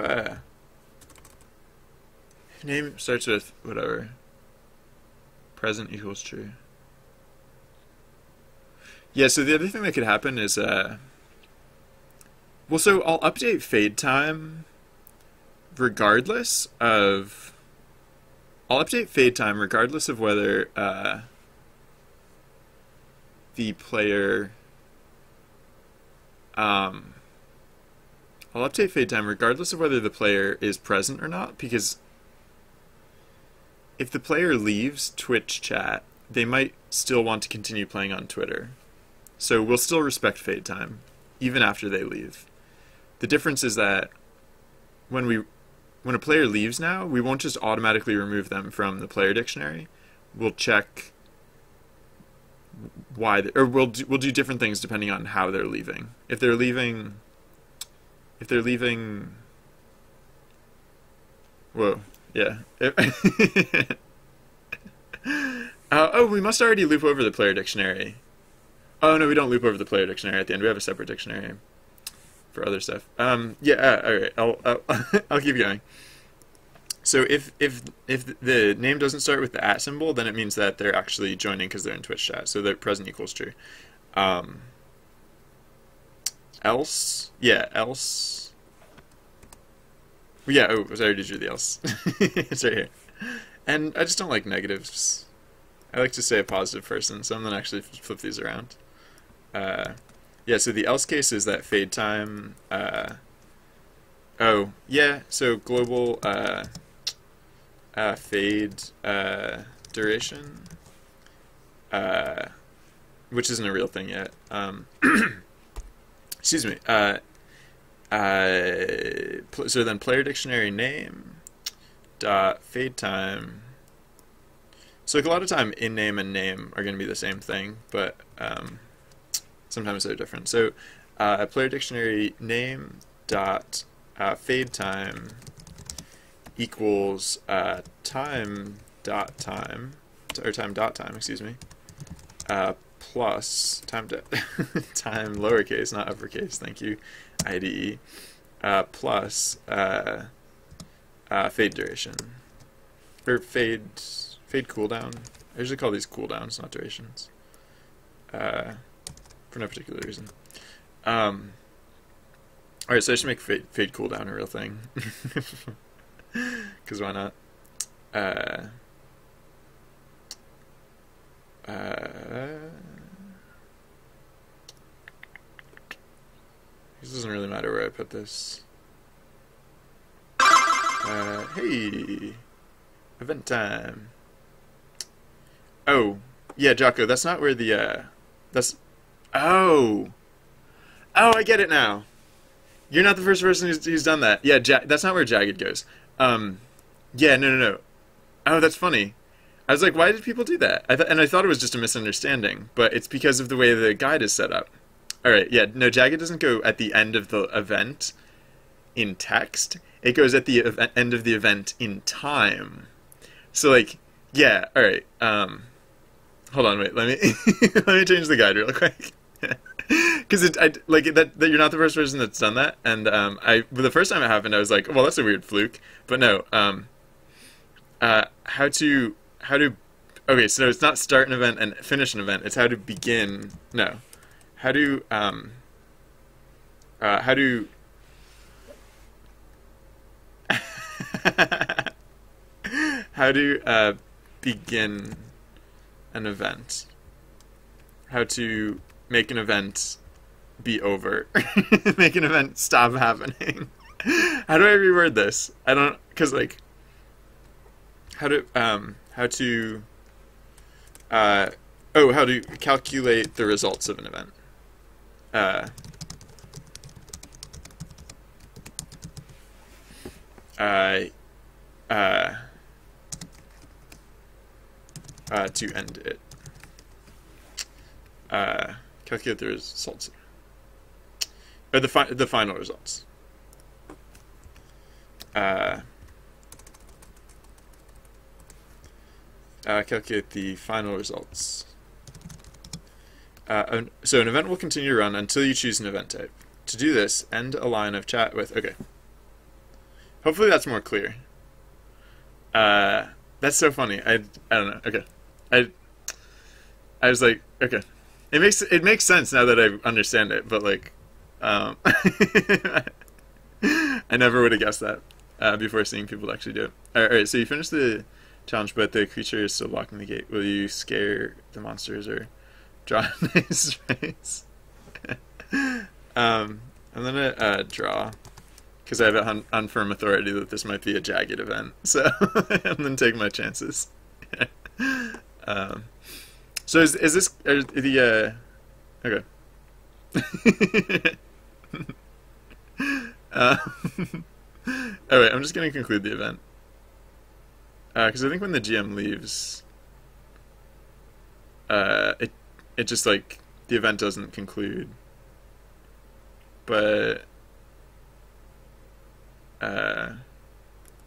name starts with whatever, present equals true. Yeah, so the other thing that could happen is, well, so I'll update fade time regardless of, I'll update fade time regardless of whether the player, I'll update fade time regardless of whether the player is present or not, because if the player leaves Twitch chat, they might still want to continue playing on Twitter. So we'll still respect fade time, even after they leave. The difference is that when a player leaves now, we won't just automatically remove them from the player dictionary. We'll check why, or we'll do different things depending on how they're leaving. If they're leaving, whoa, yeah. Oh, we must already loop over the player dictionary. Oh no, we don't loop over the player dictionary at the end. We have a separate dictionary for other stuff. Yeah. All right. I'll keep going. So if the name doesn't start with the @ symbol, then it means that they're actually joining because they're in Twitch chat. So the present equals true. Else, yeah, else. Well, yeah. Oh, I already drew the else. It's right here. And I just don't like negatives. I like to say a positive person, so I'm gonna actually flip these around. Yeah, so the else case is that fade time, oh, yeah, so global, fade, duration, which isn't a real thing yet, excuse me, so then player dictionary name, dot fade time. So like a lot of time in name and name are going to be the same thing, but sometimes they're different. So player dictionary name dot fade time equals time dot time, or time dot time, excuse me, plus time time lowercase, not uppercase, thank you, IDE, plus fade duration, or fade cooldown. I usually call these cooldowns, not durations, for no particular reason. Alright, so I should make fade cooldown a real thing. Because why not? uh, uh, this doesn't really matter where I put this. Hey, event time. Oh, yeah, Jocko, that's not where the, that's, oh, I get it now. You're not the first person who's done that. Yeah, that's not where jagged goes. Yeah, no. Oh, that's funny. I was like, why did people do that? And I thought it was just a misunderstanding, but it's because of the way the guide is set up. All right, yeah, no, jagged doesn't go at the end of the event in text. It goes at the end of the event in time. So, like, yeah, all right. Hold on, wait. Let me let me change the guide real quick. Because like that you're not the first person that's done that, and the first time it happened, I was like, well, that's a weird fluke. But no, how to okay, so it's not start an event and finish an event. It's how to begin. No, how to how to begin an event. How to make an event be over. Make an event stop happening. How do I reword this? I don't, because like, how to calculate the results of an event. To end it. Calculate the results. Or the final results. Calculate the final results. So an event will continue to run until you choose an event type. To do this, end a line of chat with, okay. Hopefully that's more clear. That's so funny. I don't know. Okay. I was like, okay. It makes sense now that I understand it, but like, I never would have guessed that before seeing people actually do it. All right, so you finished the challenge, but the creature is still blocking the gate. Will you scare the monsters or draw a nice face? I'm gonna draw, because I have an unfirm authority that this might be a jagged event, so I'm gonna take my chances. So is this the okay? All right, I'm just gonna conclude the event because I think when the GM leaves, it just like the event doesn't conclude, but okay,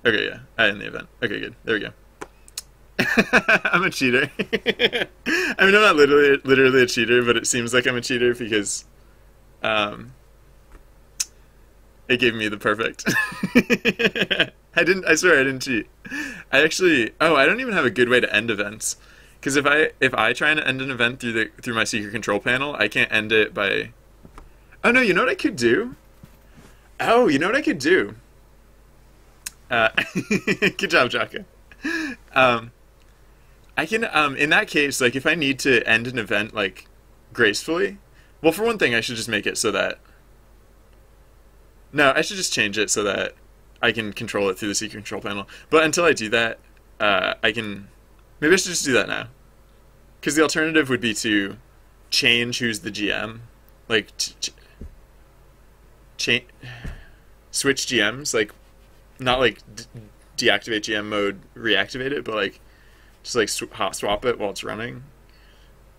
yeah, I end the event. Okay, good. There we go. I'm a cheater. I mean, I'm not literally a cheater, but it seems like I'm a cheater because it gave me the perfect. I swear I didn't cheat. I don't even have a good way to end events. Because if I try and end an event through my secret control panel, I can't end it by. Oh no, you know what I could do? Oh, you know what I could do? Good job, Jaka. I can, in that case, like, if I need to end an event, like, gracefully, well, for one thing, I should just make it so that, no, I should just change it so that I can control it through the secret control panel. But until I do that, maybe I should just do that now. Because the alternative would be to change who's the GM, like, switch GMs, like, not, like, deactivate GM mode, reactivate it, but, like, just like hot swap it while it's running.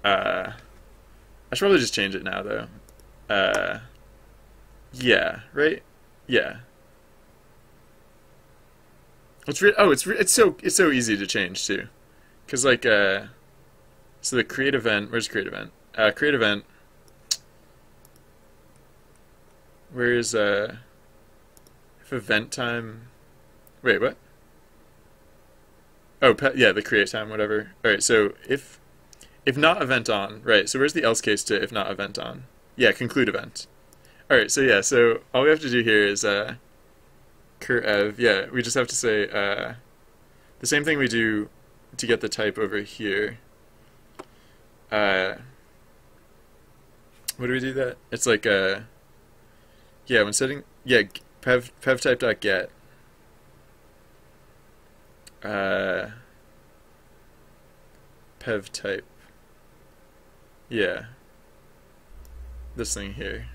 I should probably just change it now though. Yeah, right? Yeah. It's so easy to change too. Cause like so the create event, where's create event? Create event. Where's if event time, wait, what? Oh, yeah, the create time, whatever. All right, so if not event on, right? So where's the else case to if not event on? Yeah, conclude event. All right, so yeah, so all we have to do here is cur ev. Yeah, we just have to say the same thing we do to get the type over here. What do we do that? It's like yeah, when setting, yeah, pev type.get pev type, yeah, this thing here.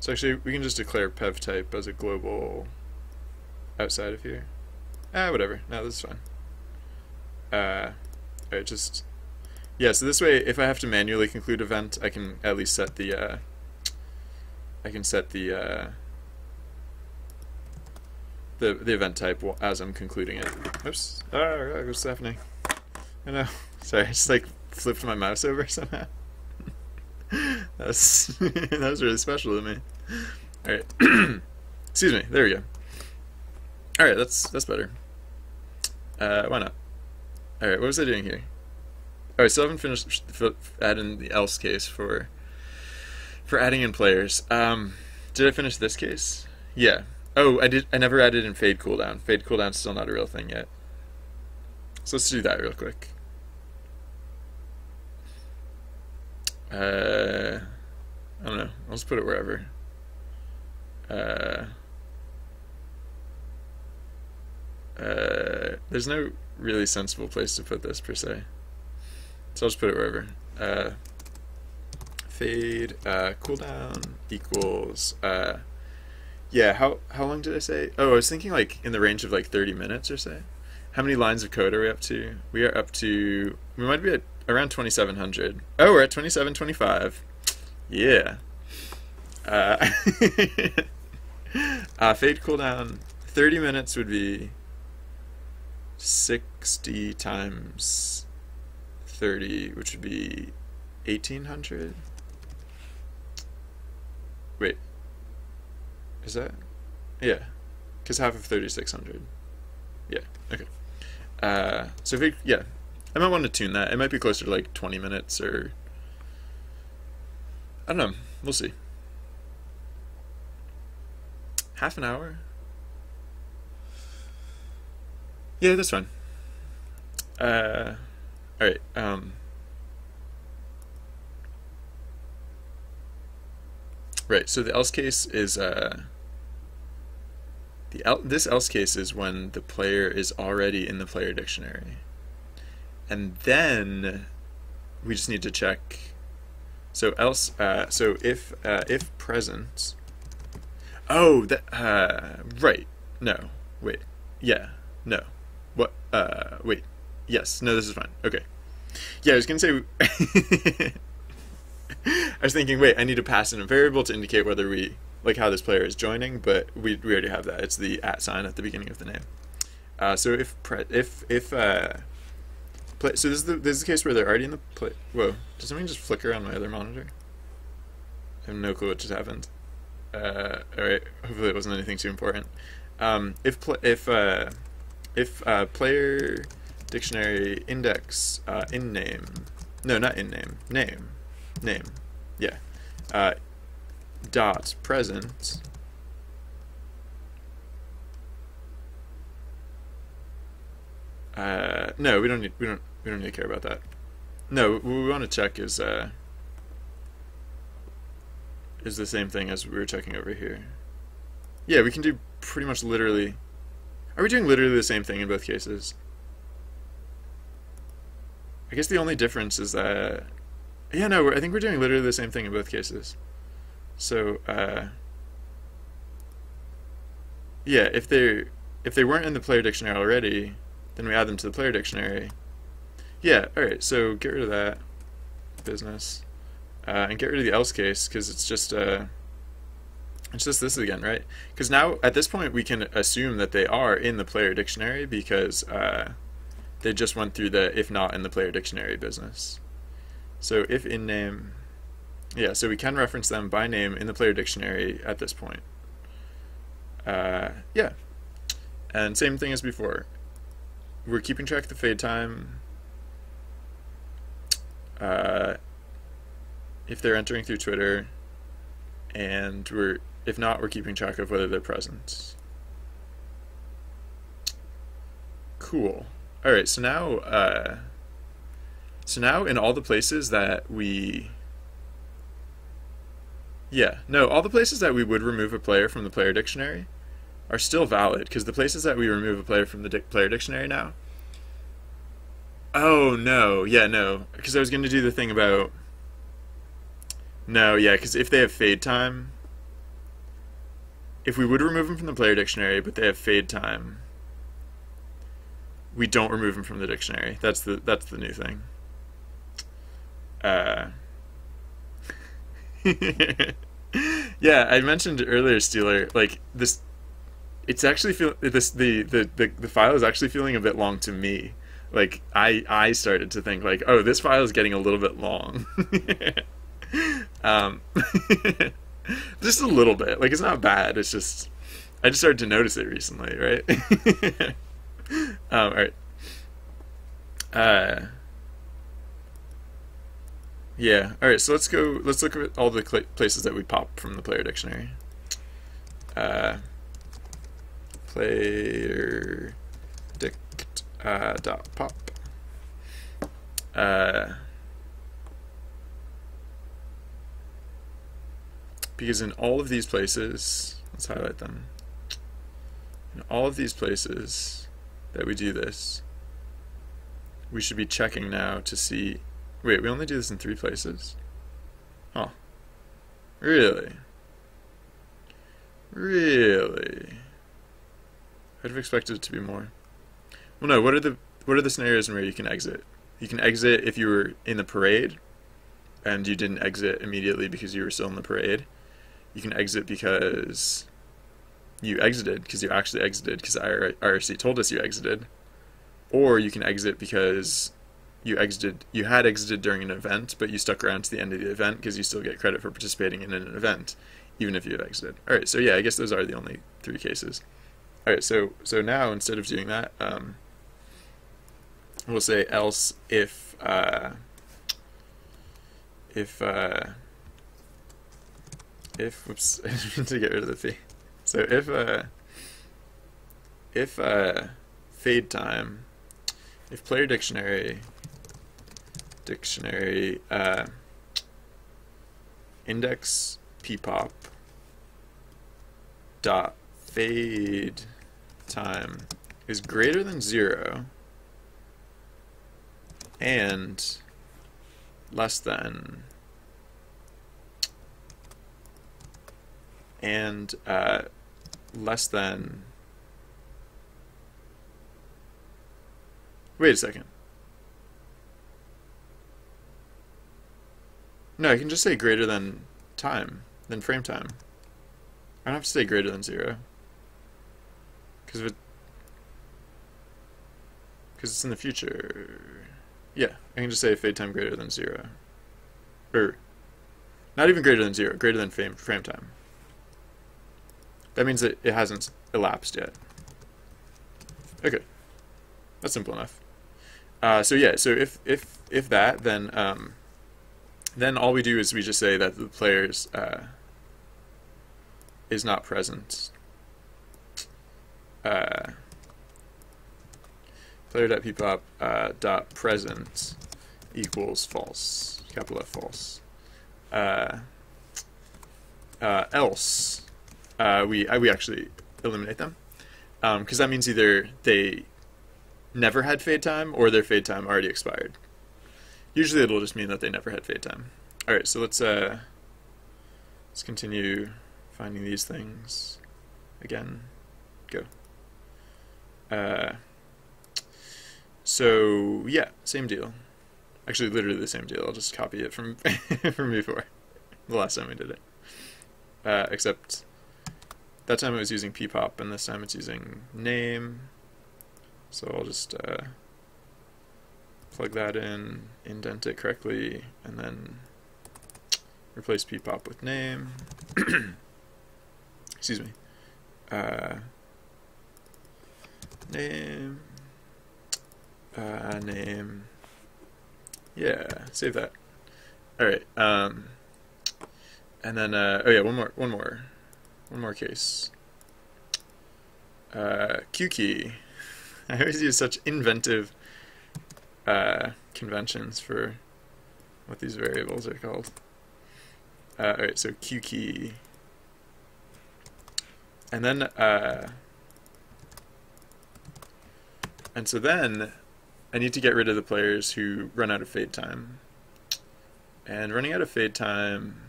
So actually we can just declare pev type as a global outside of here. Whatever, no, this is fine. Alright, just, yeah, so this way if I have to manually conclude event, I can at least set the the event type as I'm concluding it. Oops. Oh, what's happening? I know. Sorry, I just like flipped my mouse over somehow. That was really special to me. Alright. Excuse me, there we go. Alright, that's better. Why not? Alright, what was I doing here? Oh, I still haven't finished adding the else case for adding in players. Did I finish this case? Yeah. Oh, I did. I never added in fade cooldown. Fade cooldown's still not a real thing yet. So let's do that real quick. I don't know. I'll just put it wherever. There's no really sensible place to put this per se, so I'll just put it wherever. Fade cooldown equals yeah. How long did I say? Oh, I was thinking like in the range of like 30 minutes or so. How many lines of code are we up to? We are up to, we might be at around 2,700. Oh, we're at 2,725. Yeah. Fade cooldown 30 minutes would be 60 times 30, which would be 1,800. Wait, is that? Yeah, because half of 3,600. Yeah, okay. So if yeah, I might want to tune that. It might be closer to like 20 minutes or I don't know. We'll see. Half an hour? Yeah, that's fine. Alright, right, so the else case is, this else case is when the player is already in the player dictionary. And then we just need to check, so else, so if present, oh, that, right, no, wait, yeah, no, what, wait, yes, no, this is fine, okay. Yeah, I was gonna say, I was thinking, wait, I need to pass in a variable to indicate whether we, like how this player is joining, but we already have that. It's the @ sign at the beginning of the name. So so this is the case where they're already in the play. Whoa, did something just flicker on my other monitor? I have no clue what just happened. Alright, hopefully it wasn't anything too important. If player dictionary index in name, no, not in name, name, yeah, dot present no, we don't need to care about that. No, what we want to check is the same thing as we were checking over here. Yeah, we can do pretty much literally. Are we doing literally the same thing in both cases? I guess the only difference is that, yeah, no, I think we're doing literally the same thing in both cases. So, yeah, if they weren't in the player dictionary already, then we add them to the player dictionary. Yeah, alright, so get rid of that business. And get rid of the else case, because it's just this again, right? Because now, at this point, we can assume that they are in the player dictionary, because they just went through the if not in the player dictionary business. So if in name, yeah, so we can reference them by name in the player dictionary at this point. Yeah, and same thing as before. We're keeping track of the fade time. If they're entering through Twitter, and if not, we're keeping track of whether they're present. Cool. All right, so now in all the places that we all the places that we would remove a player from the player dictionary are still valid, because the places that we remove a player from the player dictionary now. Oh no, yeah, no, because I was going to do the thing about no, yeah, because if they have fade time, if we would remove them from the player dictionary, but they have fade time, we don't remove them from the dictionary. That's the new thing. Yeah, I mentioned earlier, Steeler. Like this, it's actually the file is actually feeling a bit long to me. Like I started to think like, oh, this file is getting a little bit long. um, just a little bit. Like it's not bad. It's just I just started to notice it recently, right? All right. Uh, yeah. All right. So let's go. Let's look at all the places that we pop from the player dictionary. Player dict dot pop. Because in all of these places, let's highlight them. In all of these places that we do this, we should be checking now to see. Wait, we only do this in 3 places? Huh. Really? Really? I'd have expected it to be more. Well, no. What are the scenarios where you can exit? You can exit if you were in the parade, and you didn't exit immediately because you were still in the parade. You can exit because you exited, because you actually exited, because IRC told us you exited. Or you can exit because you had exited during an event, but you stuck around to the end of the event because you still get credit for participating in an event, even if you have exited. All right, so yeah, I guess those are the only 3 cases. All right, so now instead of doing that, we'll say else if whoops, I didn't mean to get rid of the fee. So if fade time, if player dictionary index ppop dot fade time is greater than 0 and less than wait a second. No, I can just say greater than time, than frame time. I don't have to say greater than 0. Because it's in the future. Yeah, I can just say fade time greater than 0. Or, not even greater than 0, greater than frame time. That means that it hasn't elapsed yet. Okay, that's simple enough. So yeah, so if that, then all we do is we just say that the player's is not present. Player.ppop dot present equals false, capital F false. Else we actually eliminate them, because that means either they never had fade time or their fade time already expired. Usually it'll just mean that they never had fade time. All right, so let's continue finding these things again. Go. So yeah, same deal. Actually, literally the same deal. I'll just copy it from from before, the last time we did it. Except that time it was using ppop, and this time it's using name. So I'll just plug that in, indent it correctly, and then replace ppop with name. Excuse me. Name. Name. Yeah, save that. All right. And then oh yeah, one more case. Q key. I always use such inventive conventions for what these variables are called. Alright, so Q key. And then, and so then I need to get rid of the players who run out of fade time. And running out of fade time,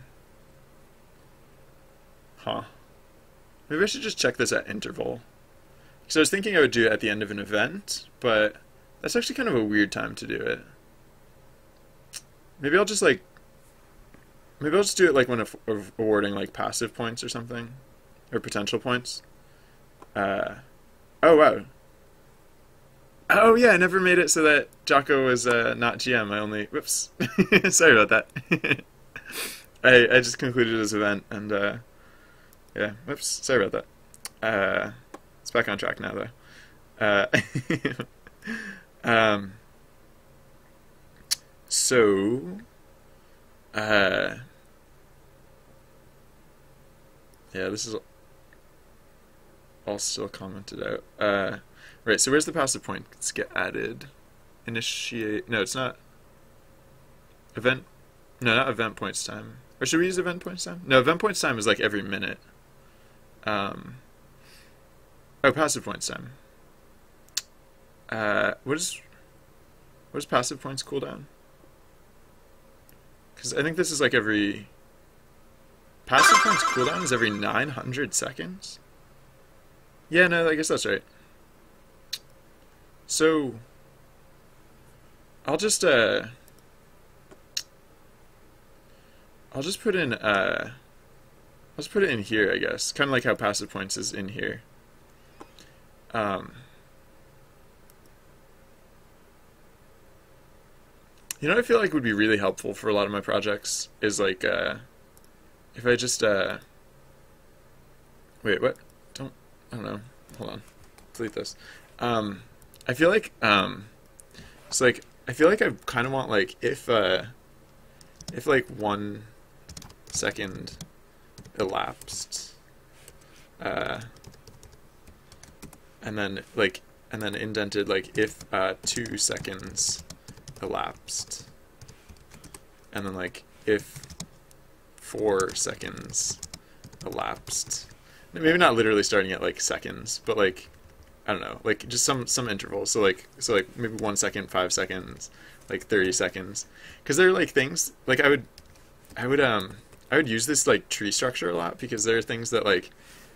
maybe I should just check this at interval. So I was thinking I would do it at the end of an event, but that's actually kind of a weird time to do it. Maybe I'll just do it like when awarding like passive points or something, or potential points. Oh wow. Oh yeah, I never made it so that Jocko was not GM. I only whoops. Sorry about that. I just concluded his event and yeah, whoops. Sorry about that. It's back on track now though. So yeah, this is all still commented out. Right, so where's the passive points get added? Initiate, no, it's not. Event, no, not event points time. Or should we use event points time? No, event points time is like every minute. Oh, passive points time. What does passive points cooldown? Because I think this is like every... Passive points cooldown is every 900 seconds? Yeah, no, I guess that's right. So, I'll just put in, I'll just put it in here, I guess. Kind of like how passive points is in here. You know what I feel like would be really helpful for a lot of my projects is like, if I just, wait, what? I don't know. Hold on. Delete this. I feel like, it's like, I feel like I kind of want like, if like 1 second elapsed, and then indented like if 2 seconds elapsed, and then like if 4 seconds elapsed. Maybe not literally starting at like seconds, but like I don't know, like just some intervals. So like maybe 1 second, 5 seconds, like 30 seconds, because they're like things like I would use this like tree structure a lot because there are things that like,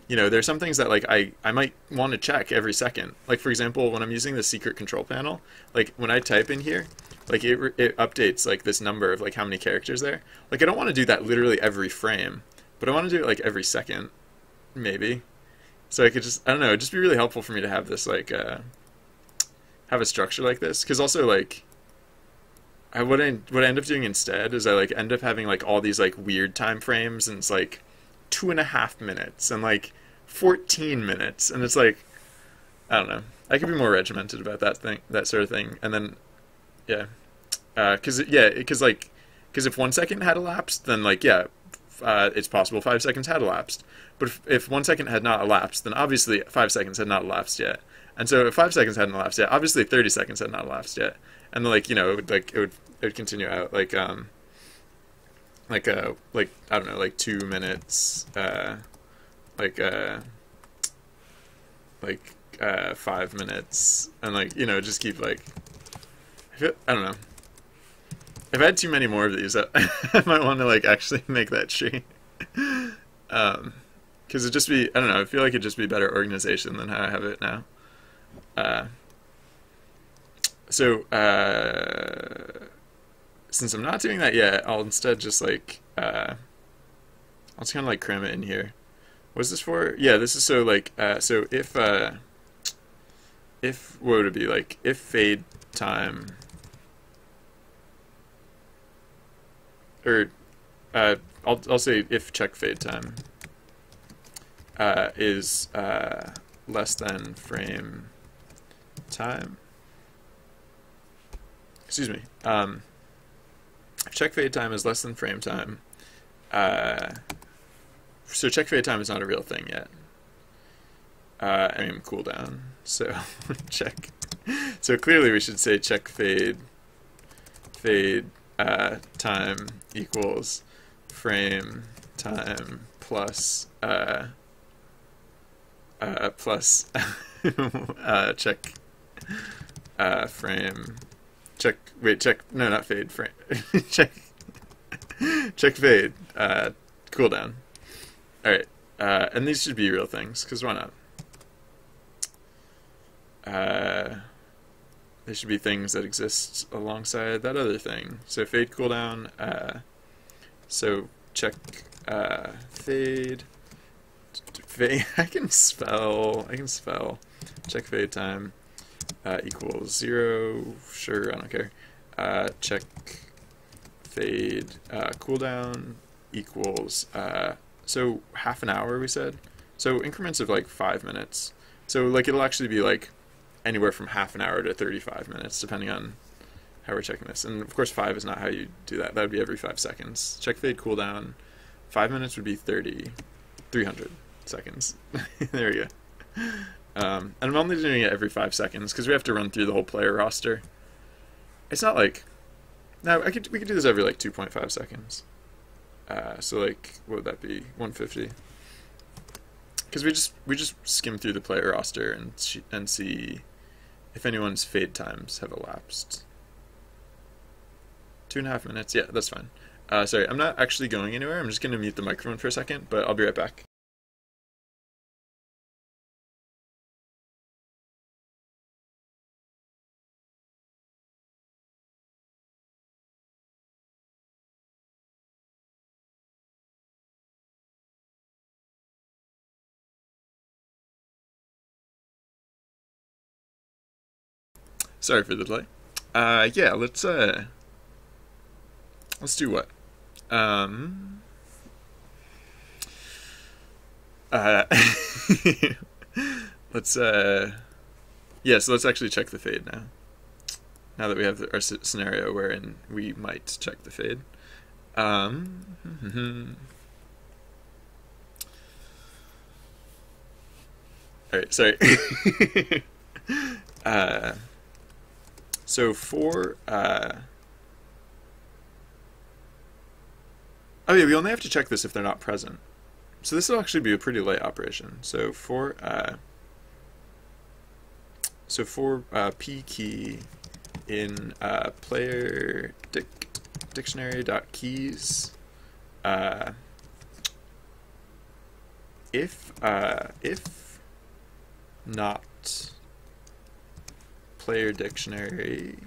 you know, there's some things that like I might want to check every second. Like for example, when I'm using the secret control panel, like when I type in here, like it updates like this number of like how many characters there. Like I don't want to do that literally every frame, but I want to do it like every second, maybe. So I could just, I don't know, it'd just be really helpful for me to have this like have a structure like this, because also like what I end up doing instead is I like end up having like all these like weird time frames, and it's like 2.5 minutes and like 14 minutes, and it's like I don't know. I could be more regimented about that sort of thing, and then yeah, because if 1 second had elapsed, then like yeah, it's possible 5 seconds had elapsed. But if 1 second had not elapsed, then obviously 5 seconds had not elapsed yet. And so if 5 seconds hadn't elapsed yet, obviously 30 seconds had not elapsed yet. And then like, you know, it would continue out like I don't know, like 2 minutes, 5 minutes, and like, you know, just keep like I don't know. If I had too many more of these, I might want to like actually make that tree. Because it'd just be, I don't know, I feel like it'd just be better organization than how I have it now. So since I'm not doing that yet, I'll instead just like, I'll just kind of like cram it in here. What's this for? Yeah, this is so like, so if what would it be like, if fade time, or I'll say if check fade time is less than frame time. Excuse me. If check fade time is less than frame time, so check fade time is not a real thing yet. I mean cooldown. So check. So clearly we should say check fade time equals frame time plus check frame check wait check no not fade frame check fade cooldown. All right, and these should be real things because why not? They should be things that exist alongside that other thing. So fade cooldown. So check fade. I can spell. Check fade time equals 0. Sure, I don't care. Check fade cooldown equals so half an hour we said. So increments of like 5 minutes. So like it'll actually be like anywhere from half an hour to 35 minutes depending on how we're checking this. And of course 5 is not how you do that. That would be every 5 seconds. Check fade cooldown. 5 minutes would be 300 seconds. There we go. And I'm only doing it every 5 seconds because we have to run through the whole player roster. It's not like no, we could do this every like 2.5 seconds. So like what would that be? 150. Because we just skim through the player roster and see if anyone's fade times have elapsed. 2.5 minutes. Yeah, that's fine. Sorry, I'm not actually going anywhere. I'm just going to mute the microphone for a second, but I'll be right back. Sorry for the delay. Yeah, let's do what? Let's yeah, so let's actually check the fade now. Now that we have our scenario wherein we might check the fade. Alright, sorry. So for oh yeah, we only have to check this if they're not present. So this will actually be a pretty light operation. So for p key in player dictionary.keys, if not player dictionary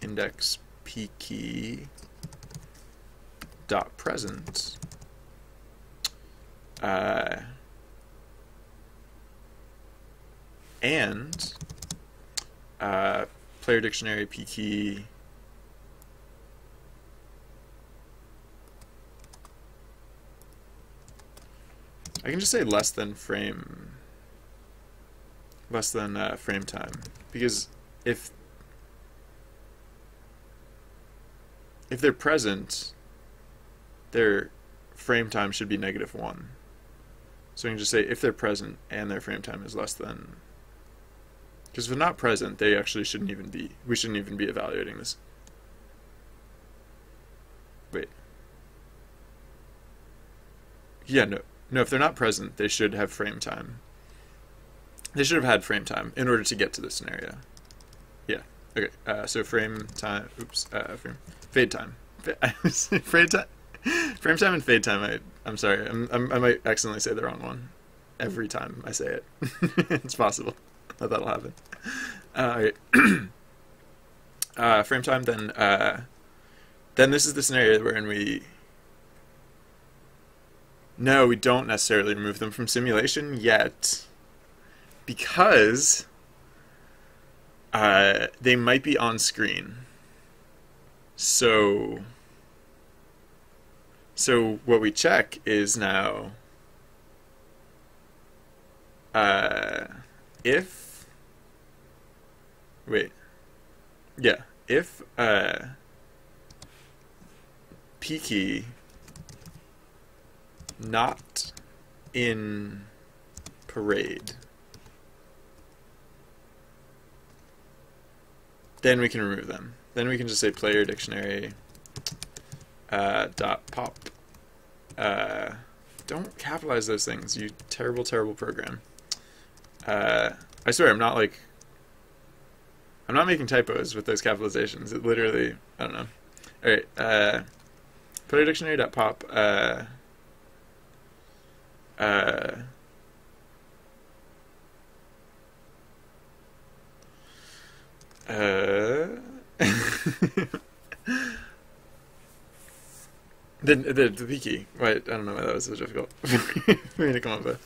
index p key dot present, and player dictionary p key I can just say less than frame time, because if they're present, their frame time should be -1. So we can just say if they're present and their frame time is less than, because if they're not present, they actually we shouldn't even be evaluating this. Wait. Yeah, no, if they're not present, they should have frame time. They should have had frame time in order to get to this scenario. Yeah. Okay. So frame time. Oops. Fade time. Frame time. Frame time and fade time. I'm sorry. I might accidentally say the wrong one every time I say it. It's possible that that'll happen. Okay. Frame time. Then this is the scenario wherein we don't necessarily remove them from simulation yet, because they might be on screen. So what we check is now if p key not in parade. Then we can remove them. Then we can just say player dictionary dot pop. Don't capitalize those things, you terrible, terrible program. I swear, I'm not making typos with those capitalizations. It literally, I don't know. Alright, player dictionary dot pop, the P key. Wait, I don't know why that was so difficult for me to come up with.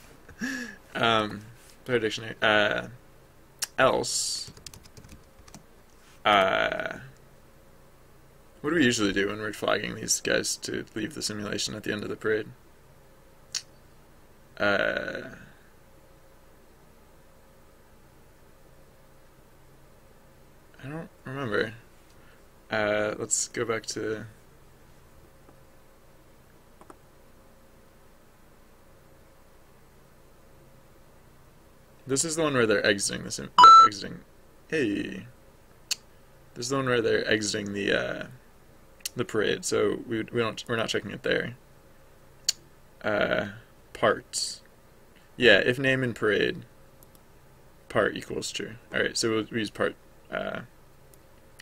Player dictionary. Else. What do we usually do when we're flagging these guys to leave the simulation at the end of the parade? I don't remember. Let's go back to... This is the one where they're exiting the Hey. This is the one where they're exiting the parade, so we're not checking it there. Parts. Yeah, if name in parade, part equals true. Alright, so we'll use part.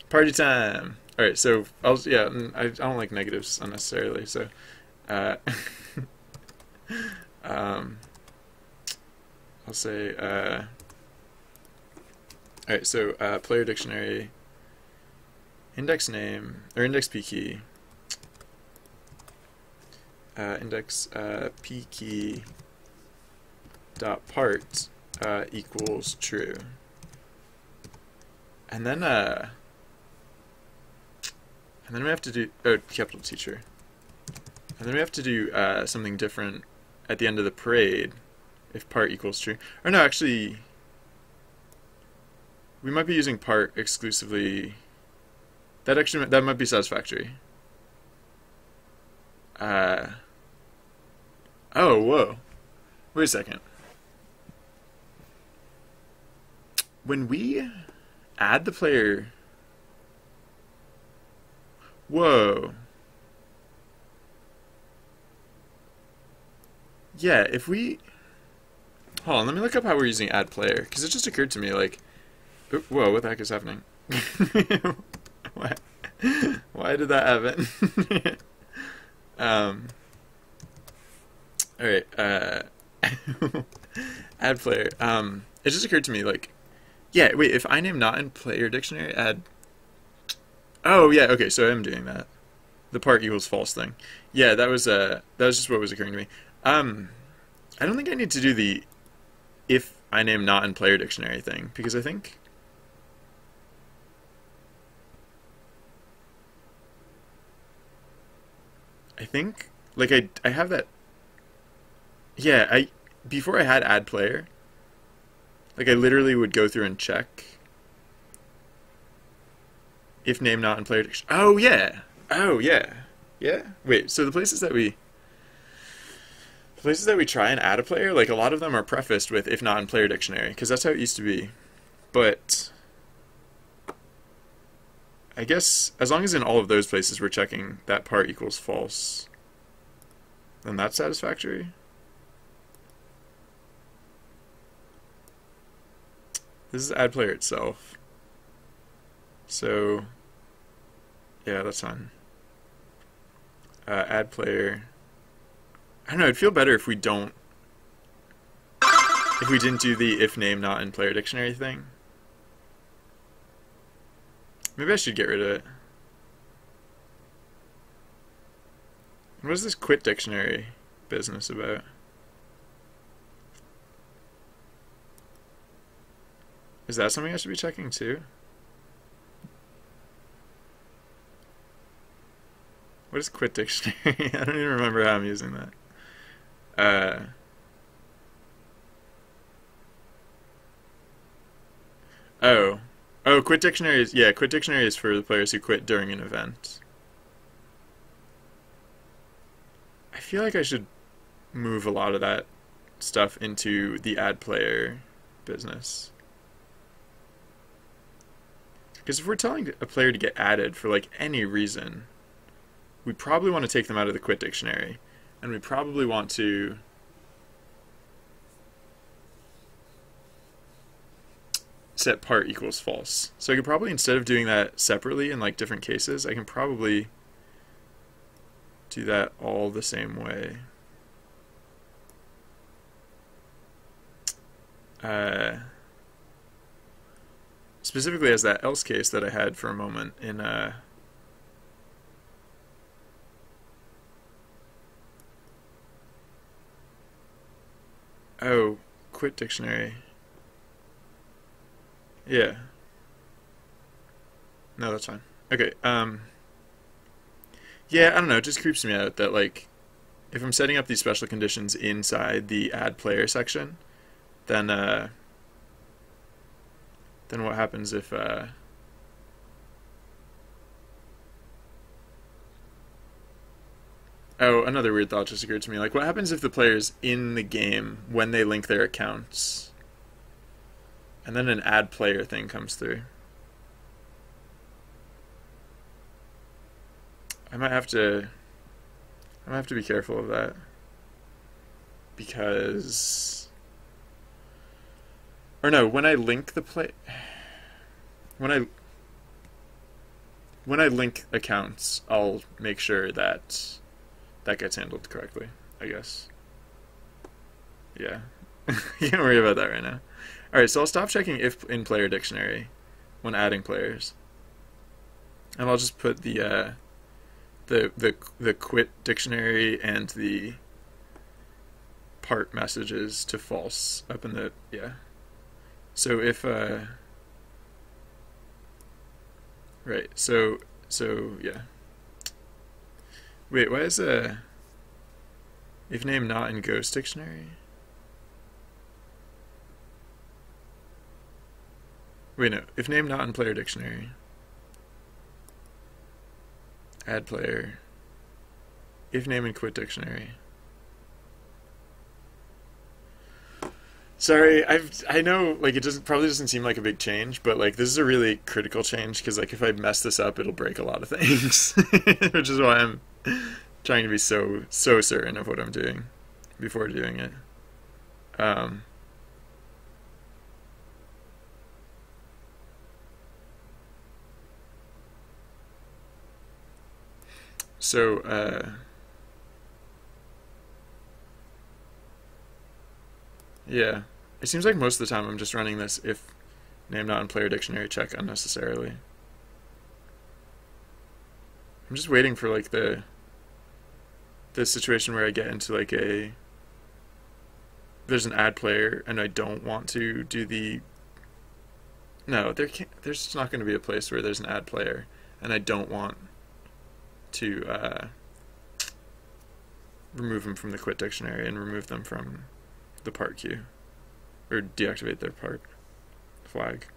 Party time! Alright, so I don't like negatives unnecessarily, so I'll say alright, so player dictionary index name or index p key index p key dot part equals true, and then we have to do capital teacher, and then we have to do something different at the end of the parade if part equals true. Or no, actually we might be using part exclusively. That might be satisfactory. Oh, whoa. Wait a second. When we add the player... Whoa. Yeah, if we... Hold on, let me look up how we're using add player, because it just occurred to me, like... Whoa, what the heck is happening? Why did that happen? Alright, add player. It just occurred to me, like, yeah, wait, if I name not in player dictionary, add... Oh, yeah, okay, so I'm doing that. The part equals false thing. Yeah, that was just what was occurring to me. I don't think I need to do the if I name not in player dictionary thing, because I think... like, I have that... Yeah, before I had add player, like, I literally would go through and check if name not in player dictionary. Oh, yeah! Oh, yeah. Yeah? Wait, so the places that we try and add a player, like, a lot of them are prefaced with if not in player dictionary, because that's how it used to be. But I guess as long as in all of those places we're checking that part equals false, then that's satisfactory. This is add player itself. So, yeah, that's fine. Add player. I don't know, it'd feel better if we didn't do the if name not in player dictionary thing. Maybe I should get rid of it. What is this quit dictionary business about? Is that something I should be checking too? What is quit dictionary? I don't even remember how I'm using that. Oh, quit dictionary is, yeah, quit dictionary is for the players who quit during an event. I feel like I should move a lot of that stuff into the add player business. Because if we're telling a player to get added for like any reason, we probably want to take them out of the quit dictionary, and we probably want to set part equals false. So I could probably, instead of doing that separately in like different cases, I can probably do that all the same way. Specifically as that else case that I had for a moment in oh, quit dictionary. Yeah. No, that's fine. Okay, yeah, I don't know, it just creeps me out that like if I'm setting up these special conditions inside the add player section, then what happens if oh, another weird thought just occurred to me. Like, what happens if the player's in the game when they link their accounts, and then an add player thing comes through? I might have to be careful of that, because, or no, when I link the when I link accounts, I'll make sure that gets handled correctly, I guess. Yeah. You can't worry about that right now. Alright, so I'll stop checking if in player dictionary when adding players. And I'll just put the quit dictionary and the part messages to false up in the, yeah. So if right, so yeah. Wait, why is if name not in Ghost dictionary? Wait, no, if name not in player dictionary. Add player. If name in quit dictionary. Sorry, I know, like, it probably doesn't seem like a big change, but like this is a really critical change, because like if I mess this up, it'll break a lot of things, which is why I'm trying to be so certain of what I'm doing before doing it. Yeah, it seems like most of the time I'm just running this if name not in player dictionary check unnecessarily. I'm just waiting for like the situation where I get into like there's an add player and I don't want to do the, no, there's not going to be a place where there's an add player and I don't want to remove them from the quit dictionary and remove them from the part queue, or deactivate their part flag.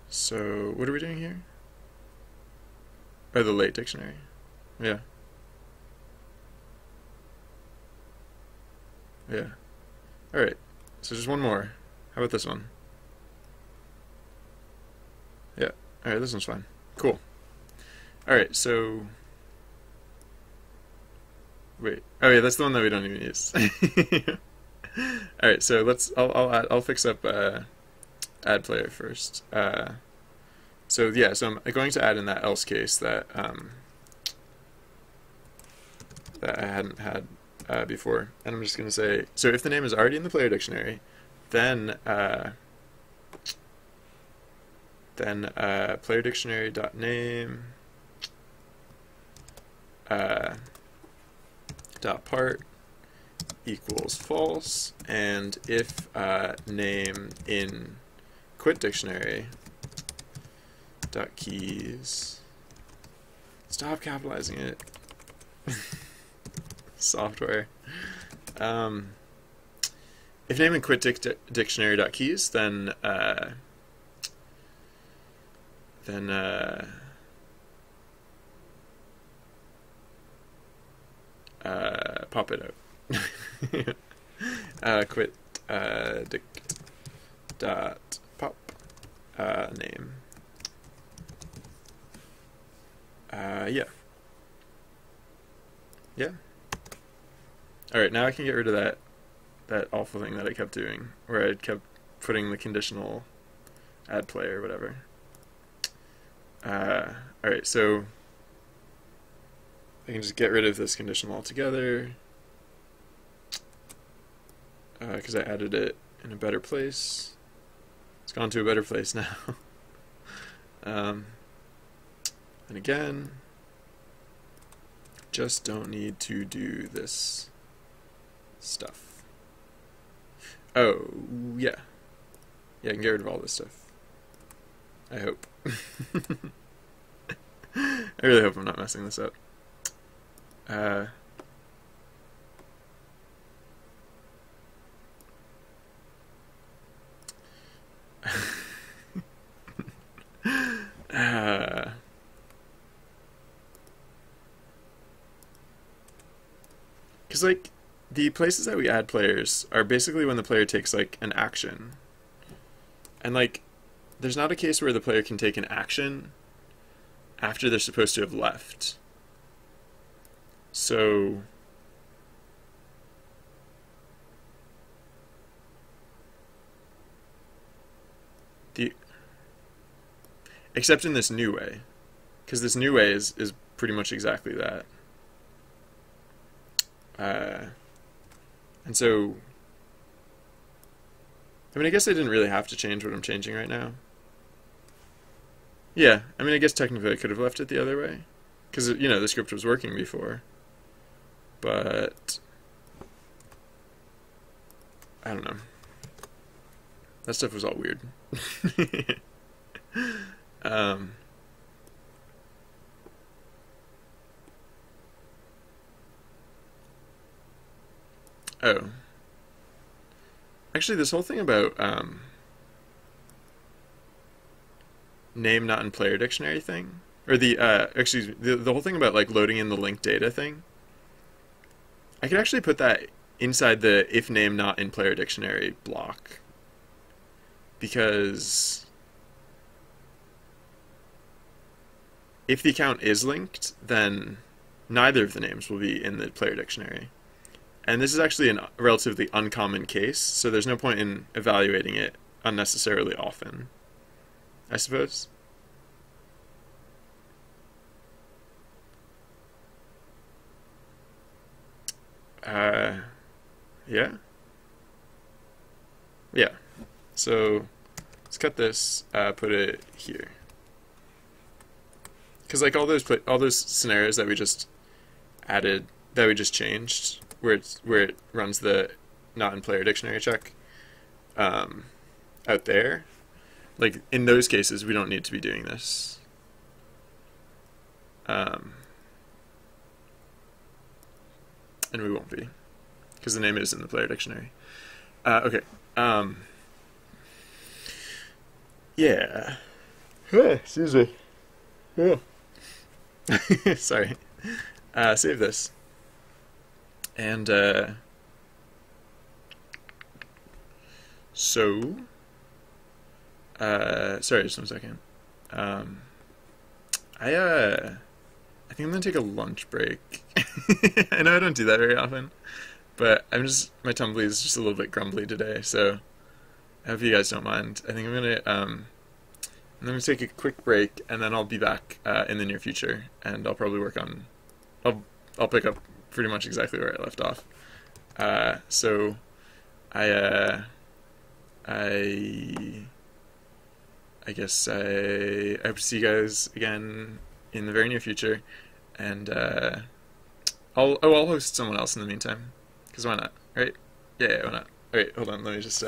So what are we doing here? Oh, the late dictionary. Yeah. Yeah. Alright, so just one more. How about this one? Yeah. Alright, this one's fine. Cool. Alright, so wait. Oh yeah, that's the one that we don't even use. Alright, so I'll fix up add player first. So yeah, so I'm going to add in that else case that that I hadn't had before, and I'm just going to say, so if the name is already in the player dictionary, then player dictionary dot name dot part equals false, and if name in quit dictionary dot keys, stop capitalizing it, software, if name in quit dictionary dot keys, then then pop it out. Quit dict dot pop name. Yeah. Yeah. Alright, now I can get rid of that awful thing that I kept doing, where I kept putting the conditional add player or whatever. Alright, so I can just get rid of this conditional altogether, because I added it in a better place. It's gone to a better place now. And again, just don't need to do this stuff. Oh, yeah. Yeah, I can get rid of all this stuff. I hope. I really hope I'm not messing this up. Because, like, the places that we add players are basically when the player takes, like, an action. And, like, there's not a case where the player can take an action after they're supposed to have left. So except in this new way, because this new way is pretty much exactly that. And so, I mean, I guess I didn't really have to change what I'm changing right now. Yeah, I mean, I guess technically I could have left it the other way, because, you know, the script was working before. But I don't know. That stuff was all weird. Oh. Actually, this whole thing about name not in player dictionary thing, or the the whole thing about like loading in the linked data thing, I could actually put that inside the if name not in player dictionary block, because if the account is linked, then neither of the names will be in the player dictionary. And this is actually a relatively uncommon case, so there's no point in evaluating it unnecessarily often, I suppose. Yeah. Yeah. So let's cut this, put it here. Because like all those scenarios that we just added, that we just changed, where it runs the not in player dictionary check out there, like in those cases we don't need to be doing this. And we won't be, because the name is in the player dictionary. Okay. Yeah. Excuse me. Yeah. Sorry. Save this. And so sorry, just 1 second. I think I'm gonna take a lunch break. I know I don't do that very often, but my tumbly is just a little bit grumbly today, so I hope you guys don't mind. I think I'm gonna take a quick break, and then I'll be back in the near future, and I'll probably work on. I'll pick up pretty much exactly where I left off. So I guess I hope to see you guys again in the very near future, and I'll host someone else in the meantime, because why not, right? Yeah, why not? Alright, hold on, let me just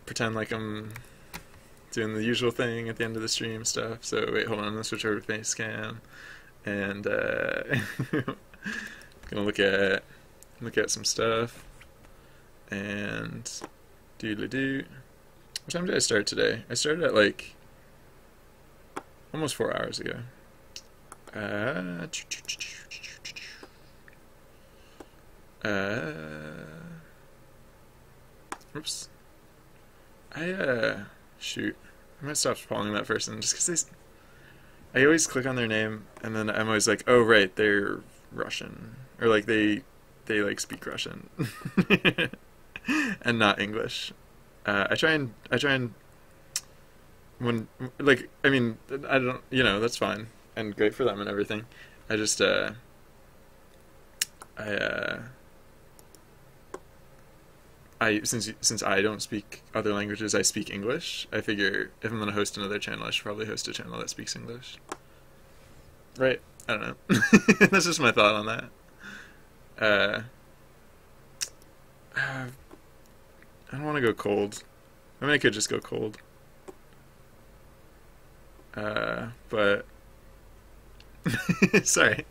pretend like I'm doing the usual thing at the end of the stream stuff. So wait, hold on, I'm gonna switch over to face cam, and gonna look at some stuff, and doodly-doo. What time did I start today? I started at like almost 4 hours ago. Uh, Oops. Shoot. I might stop following that person just because I always click on their name and then I'm always like, oh right, they're Russian, or like they like speak Russian and not English. I try and when like I mean I don't that's fine and great for them and everything. I just I since I don't speak other languages, I speak English. I figure if I'm gonna host another channel, I should probably host a channel that speaks English. Right? I don't know. That's just my thought on that. I don't want to go cold. I mean, I could just go cold. But sorry.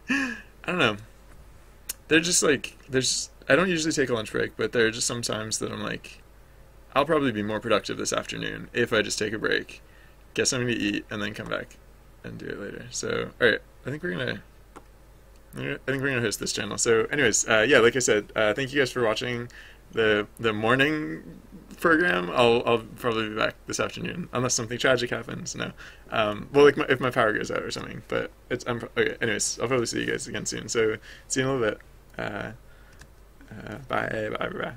I don't know. They're just like I don't usually take a lunch break, but there are just some times that I'm like, I'll probably be more productive this afternoon if I just take a break, get something to eat, and then come back and do it later. So, all right, I think we're gonna host this channel. So, anyways, yeah, like I said, thank you guys for watching the morning program. I'll probably be back this afternoon unless something tragic happens. No, well, like if my power goes out or something. But okay. Anyways, I'll probably see you guys again soon. So, see you in a little bit. Bye.